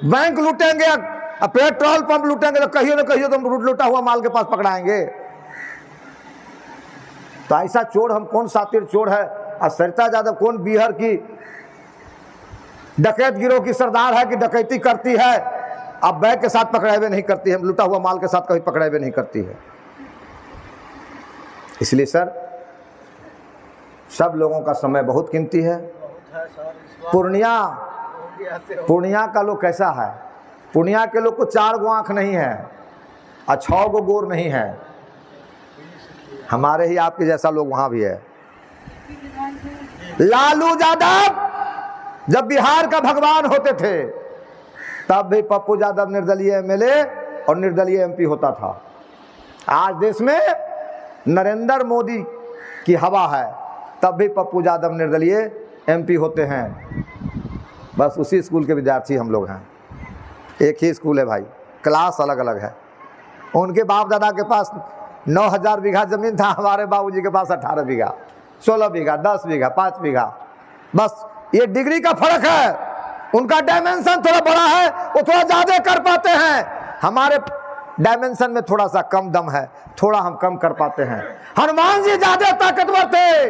बैंक लूटेंगे, पेट्रोल पंप लूटेंगे तो कहियो न कहियो तो लूटा हुआ माल के पास पकड़ाएंगे। तो ऐसा चोर हम कौन सातिर चोर है? और सरिता यादव कौन बिहार की डकैत गिरोह की सरदार है कि डकैती करती है, अब बैग के साथ पकड़ावे नहीं करती है, लूटा हुआ माल के साथ कभी पकड़ावे नहीं करती है। इसलिए सर सब लोगों का समय बहुत कीमती है। पूर्णिया का लोग कैसा है? पूर्णिया के लोग को 4 गो आँख नहीं है और 6 गो गोर नहीं है। हमारे ही आपके जैसा लोग वहां भी है। लालू यादव जब बिहार का भगवान होते थे तब भी पप्पू यादव निर्दलीय एमएलए और निर्दलीय एमपी होता था। आज देश में नरेंद्र मोदी की हवा है, तब भी पप्पू यादव निर्दलीय एमपी होते हैं। बस उसी स्कूल के विद्यार्थी हम लोग हैं, एक ही स्कूल है भाई, क्लास अलग अलग है। उनके बाप दादा के पास 9000 बीघा जमीन था, हमारे बाबूजी के पास 18 बीघा, 16 बीघा, 10 बीघा, 5 बीघा। बस ये डिग्री का फर्क है। उनका डायमेंशन थोड़ा बड़ा है, वो थोड़ा ज्यादा कर पाते हैं। हमारे डायमेंशन में थोड़ा सा कम दम है, थोड़ा हम कम कर पाते हैं। हनुमान जी ज्यादा ताकतवर थे,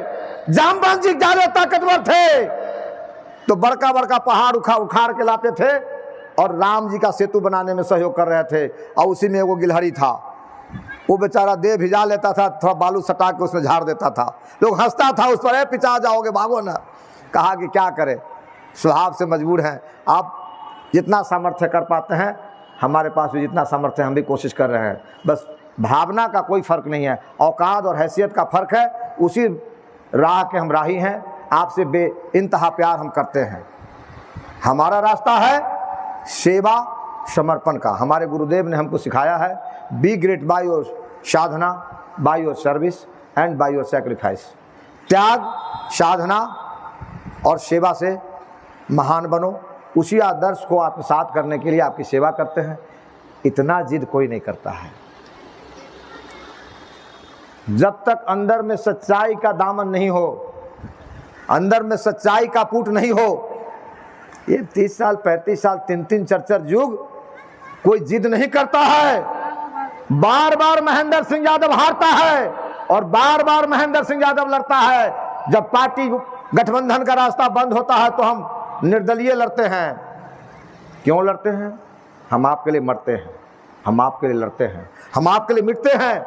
जामवंत जी ज्यादा ताकतवर थे, तो बड़का बड़का पहाड़ उखाड़ के लाते थे और राम जी का सेतु बनाने में सहयोग कर रहे थे। और उसी में वो गिलहरी था, वो बेचारा देह भिजा लेता था, थोड़ा बालू सटा के उसमें झाड़ देता था। लोग हंसता था उस पर, पिछा जाओगे भागो ना। कहा कि क्या करें, स्वभाव से मजबूर हैं। आप जितना सामर्थ्य कर पाते हैं, हमारे पास भी जितना सामर्थ्य हम भी कोशिश कर रहे हैं। बस भावना का कोई फ़र्क नहीं है, औकात और हैसियत का फ़र्क है। उसी राह के हम राही हैं, आपसे बेइंतहा प्यार हम करते हैं। हमारा रास्ता है सेवा समर्पण का। हमारे गुरुदेव ने हमको सिखाया है, be great by your Sadhana, by your service and by your sacrifice. त्याग, साधना और सेवा से महान बनो। उसी आदर्श को आत्मसात करने के लिए आपकी सेवा करते हैं। इतना जिद कोई नहीं करता है। जब तक अंदर में सच्चाई का दामन नहीं हो, अंदर में सच्चाई का पुट नहीं हो, ये 30 साल 35 साल 3-3 4-4 युग कोई जिद नहीं करता है। बार बार महेंद्र सिंह यादव हारता है और बार बार महेंद्र सिंह यादव लड़ता है। जब पार्टी गठबंधन का रास्ता बंद होता है तो हम निर्दलीय लड़ते हैं। क्यों लड़ते हैं? हम आपके लिए मरते हैं, हम आपके लिए लड़ते हैं, हम आपके लिए मिटते हैं।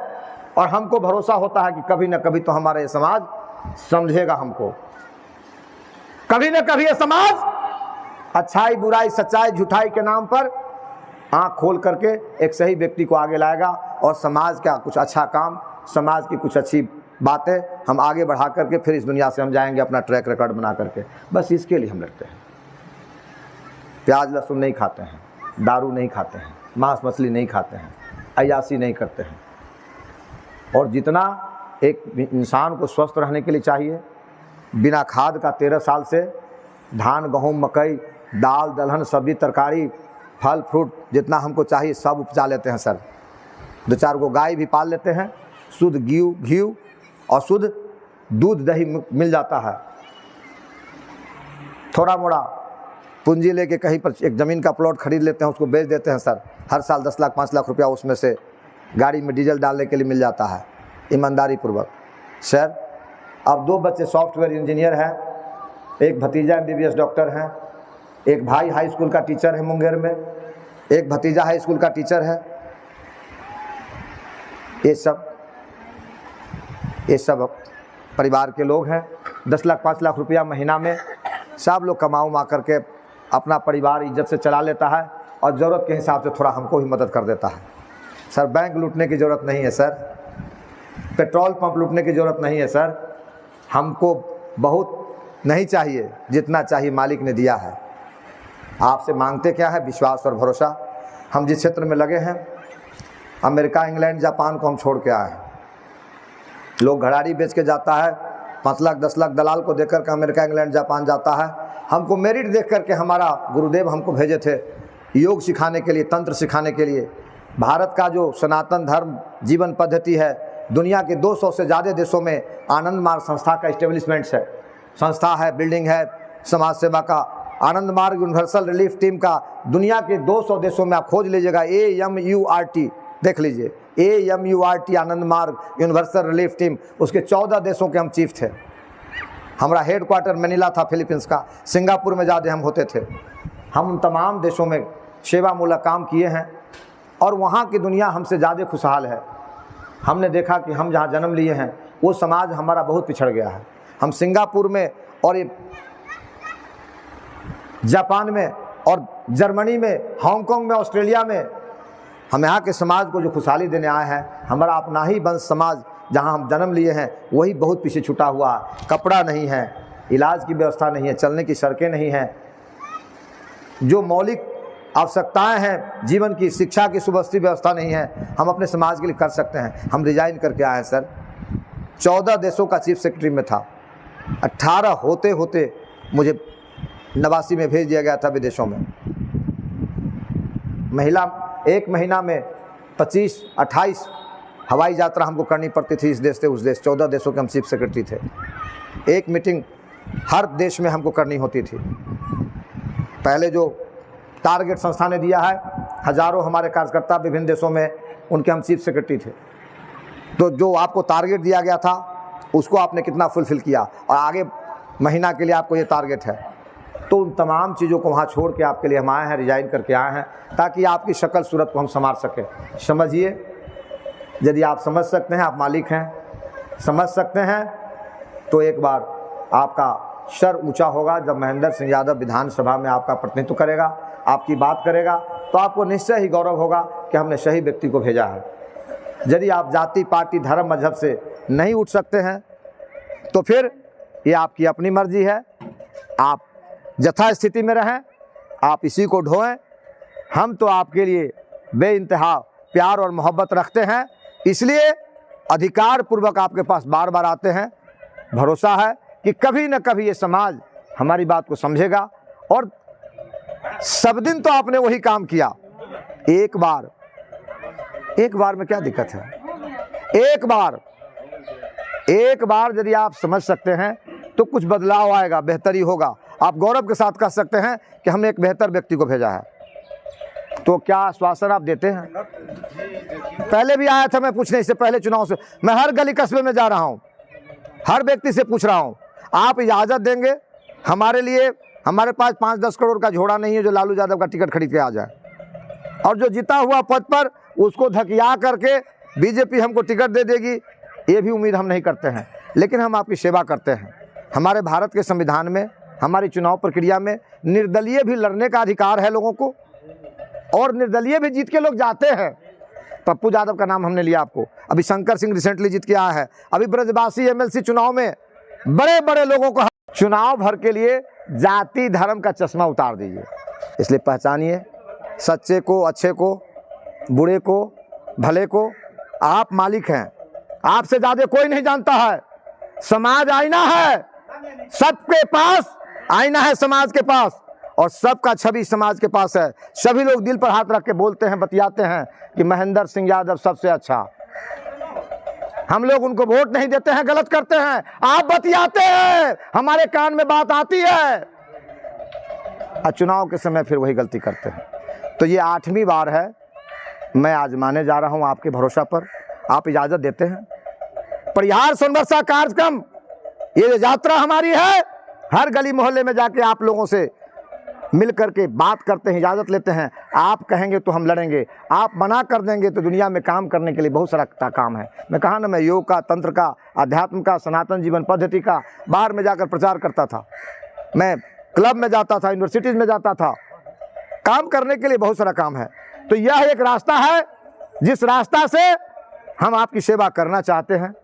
और हमको भरोसा होता है कि कभी न कभी तो हमारा ये समाज समझेगा हमको, कभी न कभी ये समाज अच्छाई बुराई सच्चाई झूठाई के नाम पर आँख खोल करके एक सही व्यक्ति को आगे लाएगा और समाज का कुछ अच्छा काम, समाज की कुछ अच्छी बातें हम आगे बढ़ा करके फिर इस दुनिया से हम जाएंगे अपना ट्रैक रिकॉर्ड बना करके। बस इसके लिए हम लड़ते हैं। प्याज लहसुन नहीं खाते हैं, दारू नहीं खाते हैं, मांस मछली नहीं खाते हैं, अय्यासी नहीं करते हैं। और जितना एक इंसान को स्वस्थ रहने के लिए चाहिए, बिना खाद का 13 साल से धान गेहूँ मकई दाल दलहन सब्जी तरकारी फल फ्रूट जितना हमको चाहिए सब उपजा लेते हैं सर। 2-4 गो गाय भी पाल लेते हैं, शुद्ध घी और शुद्ध दूध दही मिल जाता है। थोड़ा मोड़ा पूंजी लेके कहीं पर एक ज़मीन का प्लॉट खरीद लेते हैं, उसको बेच देते हैं सर। हर साल 10 लाख 5 लाख रुपया उसमें से गाड़ी में डीजल डालने के लिए मिल जाता है ईमानदारी पूर्वक। सर अब 2 बच्चे सॉफ्टवेयर इंजीनियर हैं, एक भतीजा MBBS डॉक्टर हैं, एक भाई हाई स्कूल का टीचर है मुंगेर में, एक भतीजा हाई स्कूल का टीचर है। ये सब परिवार के लोग हैं। 10 लाख 5 लाख रुपया महीना में सब लोग कमा करके अपना परिवार इज्जत से चला लेता है और ज़रूरत के हिसाब से थोड़ा हमको भी मदद कर देता है। सर बैंक लूटने की ज़रूरत नहीं है सर, पेट्रोल पंप लूटने की ज़रूरत नहीं है सर। हमको बहुत नहीं चाहिए, जितना चाहिए मालिक ने दिया है। आपसे मांगते क्या है? विश्वास और भरोसा। हम जिस क्षेत्र में लगे हैं, अमेरिका, इंग्लैंड, जापान को हम छोड़ के आए हैं। लोग घड़ारी बेच के जाता है, 5 लाख 10 लाख दलाल को देकर के अमेरिका, इंग्लैंड, जापान जाता है। हमको मेरिट देख करके हमारा गुरुदेव हमको भेजे थे योग सिखाने के लिए, तंत्र सिखाने के लिए। भारत का जो सनातन धर्म जीवन पद्धति है, दुनिया के 200 से ज़्यादा देशों में आनंद मार्ग संस्था का इस्टेब्लिशमेंट्स है, संस्था है, बिल्डिंग है, समाज सेवा का। आनंद मार्ग यूनिवर्सल रिलीफ टीम का दुनिया के 200 देशों में आप खोज लीजिएगा, AMURT देख लीजिए, AMURT आनंद मार्ग यूनिवर्सल रिलीफ टीम। उसके 14 देशों के हम चीफ थे। हमारा हेड क्वार्टर मनीला था फिलीपींस का, सिंगापुर में ज़्यादा हम होते थे। हम तमाम देशों में सेवामूलक काम किए हैं और वहाँ की दुनिया हमसे ज़्यादा खुशहाल है। हमने देखा कि हम जहाँ जन्म लिए हैं वो समाज हमारा बहुत पिछड़ गया है। हम सिंगापुर में और ये जापान में और जर्मनी में, हांगकांग में, ऑस्ट्रेलिया में हम यहाँ के समाज को जो खुशहाली देने आए हैं। हमारा अपना ही वंश समाज जहाँ हम जन्म लिए हैं वही बहुत पीछे छूटा हुआ है। कपड़ा नहीं है, इलाज की व्यवस्था नहीं है, चलने की सड़कें नहीं हैं, जो मौलिक आवश्यकताएं हैं जीवन की, शिक्षा की सुव्यवस्थित व्यवस्था नहीं है। हम अपने समाज के लिए कर सकते हैं। हम रिजाइन करके आए हैं सर। 14 देशों का चीफ सेक्रेटरी में था। 18 होते होते मुझे 89 में भेज दिया गया था विदेशों में। एक महीना में 25-28 हवाई यात्रा हमको करनी पड़ती थी, इस देश से उस देश। 14 देशों के हम चीफ सेक्रेटरी थे। एक मीटिंग हर देश में हमको करनी होती थी। पहले जो टारगेट संस्था ने दिया है, हज़ारों हमारे कार्यकर्ता विभिन्न देशों में, उनके हम चीफ सेक्रेटरी थे। तो जो आपको टारगेट दिया गया था उसको आपने कितना फुलफिल किया और आगे महीना के लिए आपको ये टारगेट है। तो उन तमाम चीज़ों को वहाँ छोड़ के आपके लिए हम आए हैं, रिजाइन करके आए हैं, ताकि आपकी शक्ल सूरत को हम संवार सकें। समझिए, यदि आप समझ सकते हैं, आप मालिक हैं, समझ सकते हैं, तो एक बार आपका सर ऊंचा होगा जब महेंद्र सिंह यादव विधानसभा में आपका प्रतिनिधित्व करेगा, आपकी बात करेगा, तो आपको निश्चय ही गौरव होगा कि हमने सही व्यक्ति को भेजा है। यदि आप जाति, पार्टी, धर्म, मजहब से नहीं उठ सकते हैं तो फिर ये आपकी अपनी मर्जी है। आप यथा स्थिति में रहें, आप इसी को ढोएं। हम तो आपके लिए बेइंतहा प्यार और मोहब्बत रखते हैं, इसलिए अधिकार पूर्वक आपके पास बार बार आते हैं। भरोसा है कि कभी न कभी ये समाज हमारी बात को समझेगा। और सब दिन तो आपने वही काम किया, एक बार में क्या दिक्कत है? एक बार यदि आप समझ सकते हैं तो कुछ बदलाव आएगा, बेहतरी होगा। आप गौरव के साथ कह सकते हैं कि हमने एक बेहतर व्यक्ति को भेजा है। तो क्या आश्वासन आप देते हैं? पहले भी आया था मैं पूछने, इससे पहले चुनाव से मैं हर गली कस्बे में जा रहा हूं, हर व्यक्ति से पूछ रहा हूं, आप इजाज़त देंगे हमारे लिए? हमारे पास 5-10 करोड़ का झोड़ा नहीं है जो लालू यादव का टिकट खरीद के आ जाए, और जो जीता हुआ पद पर उसको धकिया करके बीजेपी हमको टिकट दे देगी, ये भी उम्मीद हम नहीं करते हैं। लेकिन हम आपकी सेवा करते हैं। हमारे भारत के संविधान में, हमारी चुनाव प्रक्रिया में निर्दलीय भी लड़ने का अधिकार है लोगों को, और निर्दलीय भी जीत के लोग जाते हैं। पप्पू यादव का नाम हमने लिया आपको, अभी शंकर सिंह रिसेंटली जीत के आया है, अभी ब्रजवासी MLC चुनाव में बड़े बड़े लोगों को। चुनाव भर के लिए जाति धर्म का चश्मा उतार दीजिए। इसलिए पहचानिए सच्चे को, अच्छे को, बुरे को, भले को। आप मालिक हैं, आपसे ज़्यादा कोई नहीं जानता है। समाज आईना है, सबके पास आईना है समाज के पास, और सबका छवि समाज के पास है। सभी लोग दिल पर हाथ रख के बोलते हैं, बतियाते हैं कि महेंद्र सिंह यादव सबसे अच्छा। हम लोग उनको वोट नहीं देते हैं, गलत करते हैं। आप बतियाते हैं, हमारे कान में बात आती है, और चुनाव के समय फिर वही गलती करते हैं। तो ये 8वीं बार है मैं आजमाने जा रहा हूं आपके भरोसा पर। आप इजाज़त देते हैं? परिहार सोनबरसा कार्यक्रम, ये यात्रा हमारी है, हर गली मोहल्ले में जाके आप लोगों से मिल करके बात करते हैं, इजाज़त लेते हैं। आप कहेंगे तो हम लड़ेंगे, आप मना कर देंगे तो दुनिया में काम करने के लिए बहुत सारा काम है। मैं कहा ना, मैं योग का, तंत्र का, अध्यात्म का, सनातन जीवन पद्धति का बाहर में जाकर प्रचार करता था। मैं क्लब में जाता था, यूनिवर्सिटीज़ में जाता था, काम करने के लिए बहुत सारा काम है। तो यह एक रास्ता है जिस रास्ता से हम आपकी सेवा करना चाहते हैं।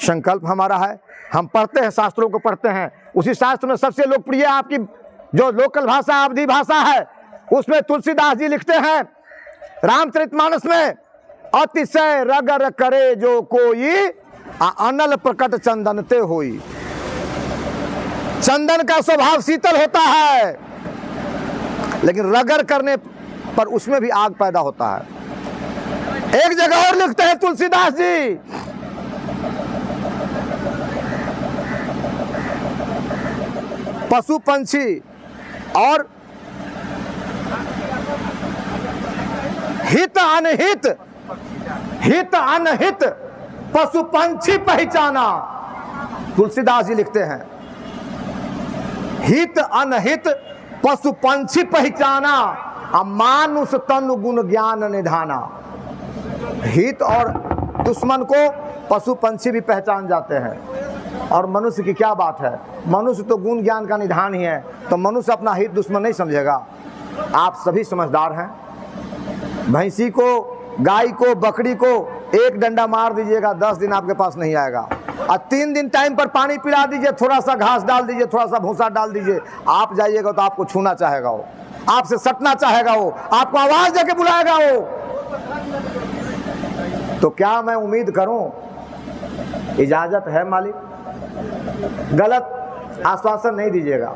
संकल्प हमारा है, हम पढ़ते हैं, शास्त्रों को पढ़ते हैं। उसी शास्त्र में सबसे लोकप्रिय आपकी जो लोकल भाषा, अवधी भाषा है, उसमें तुलसीदास जी लिखते हैं रामचरितमानस में, अतिशय रगर करे जो कोई अनल प्रकट चंदनते होई। चंदन का स्वभाव शीतल होता है, लेकिन रगर करने पर उसमें भी आग पैदा होता है। एक जगह और लिखते हैं तुलसीदास जी, पशु पंछी और हित अनहित, हित अनहित पशु पंछी पहचाना। तुलसीदास जी लिखते हैं, हित अनहित पशु पंछी पहचाना, मानुष तनु गुण ज्ञान निधाना। हित और दुश्मन को पशु पंछी भी पहचान जाते हैं, और मनुष्य की क्या बात है, मनुष्य तो गुण ज्ञान का निधान ही है, तो मनुष्य अपना हित दुश्मन नहीं समझेगा। आप सभी समझदार हैं। भैंसी को, गाय को, बकरी को एक डंडा मार दीजिएगा, 10 दिन आपके पास नहीं आएगा। और 3 दिन टाइम पर पानी पिला दीजिए, थोड़ा सा घास डाल दीजिए, थोड़ा सा भूसा डाल दीजिए, आप जाइएगा तो आपको छूना चाहेगा वो, आपसे सटना चाहेगा वो, आपको आवाज देके बुलाएगा वो। तो क्या मैं उम्मीद करूं, इजाजत है मालिक, गलत आश्वासन नहीं दीजिएगा।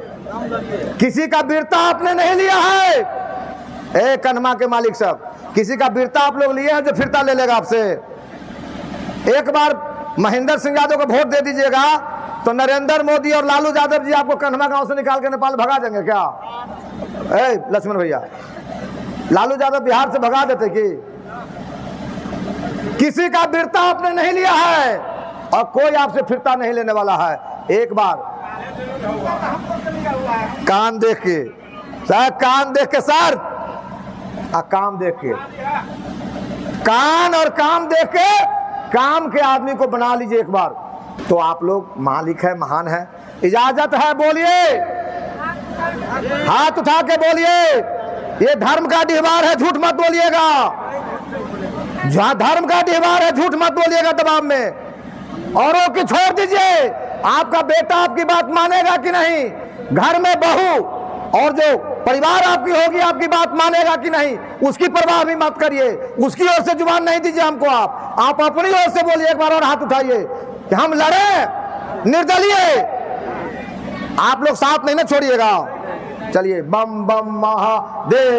किसी का वीरता आपने नहीं लिया है, ए कन्हमा के मालिक साहब, किसी का वीरता आप लोग लिए हैं जो फिरता ले लेगा आपसे। एक बार महेंद्र सिंह यादव को वोट दे दीजिएगा तो नरेंद्र मोदी और लालू यादव जी आपको कन्हमा गांव से निकाल के नेपाल भगा देंगे क्या? ए लक्ष्मण भैया, लालू यादव बिहार से भगा देते कि? किसी का वीरता आपने नहीं लिया है और कोई आपसे फिरता नहीं लेने वाला है। एक बार कान देख के सर, कान देख के सर, काम देख के, कान और काम देख के काम के आदमी को बना लीजिए एक बार, तो आप लोग मालिक है, महान है। इजाजत है, बोलिए, हाथ उठा के बोलिए। ये धर्म का दीवार है, झूठ मत बोलिएगा। जहां धर्म का दीवार है, झूठ मत बोलिएगा दबाव में। औरों की छोड़ दीजिए, आपका बेटा आपकी बात मानेगा कि नहीं, घर में बहू और जो परिवार आपकी होगी आपकी बात मानेगा कि नहीं, उसकी परवाह भी मत करिए। उसकी ओर से जुबान नहीं दीजिए हमको, आप अपनी ओर से बोलिए। एक बार और हाथ उठाइए कि हम लड़े निर्दलीय, आप लोग साथ नहीं ना छोड़िएगा। चलिए, बम बम महादेव।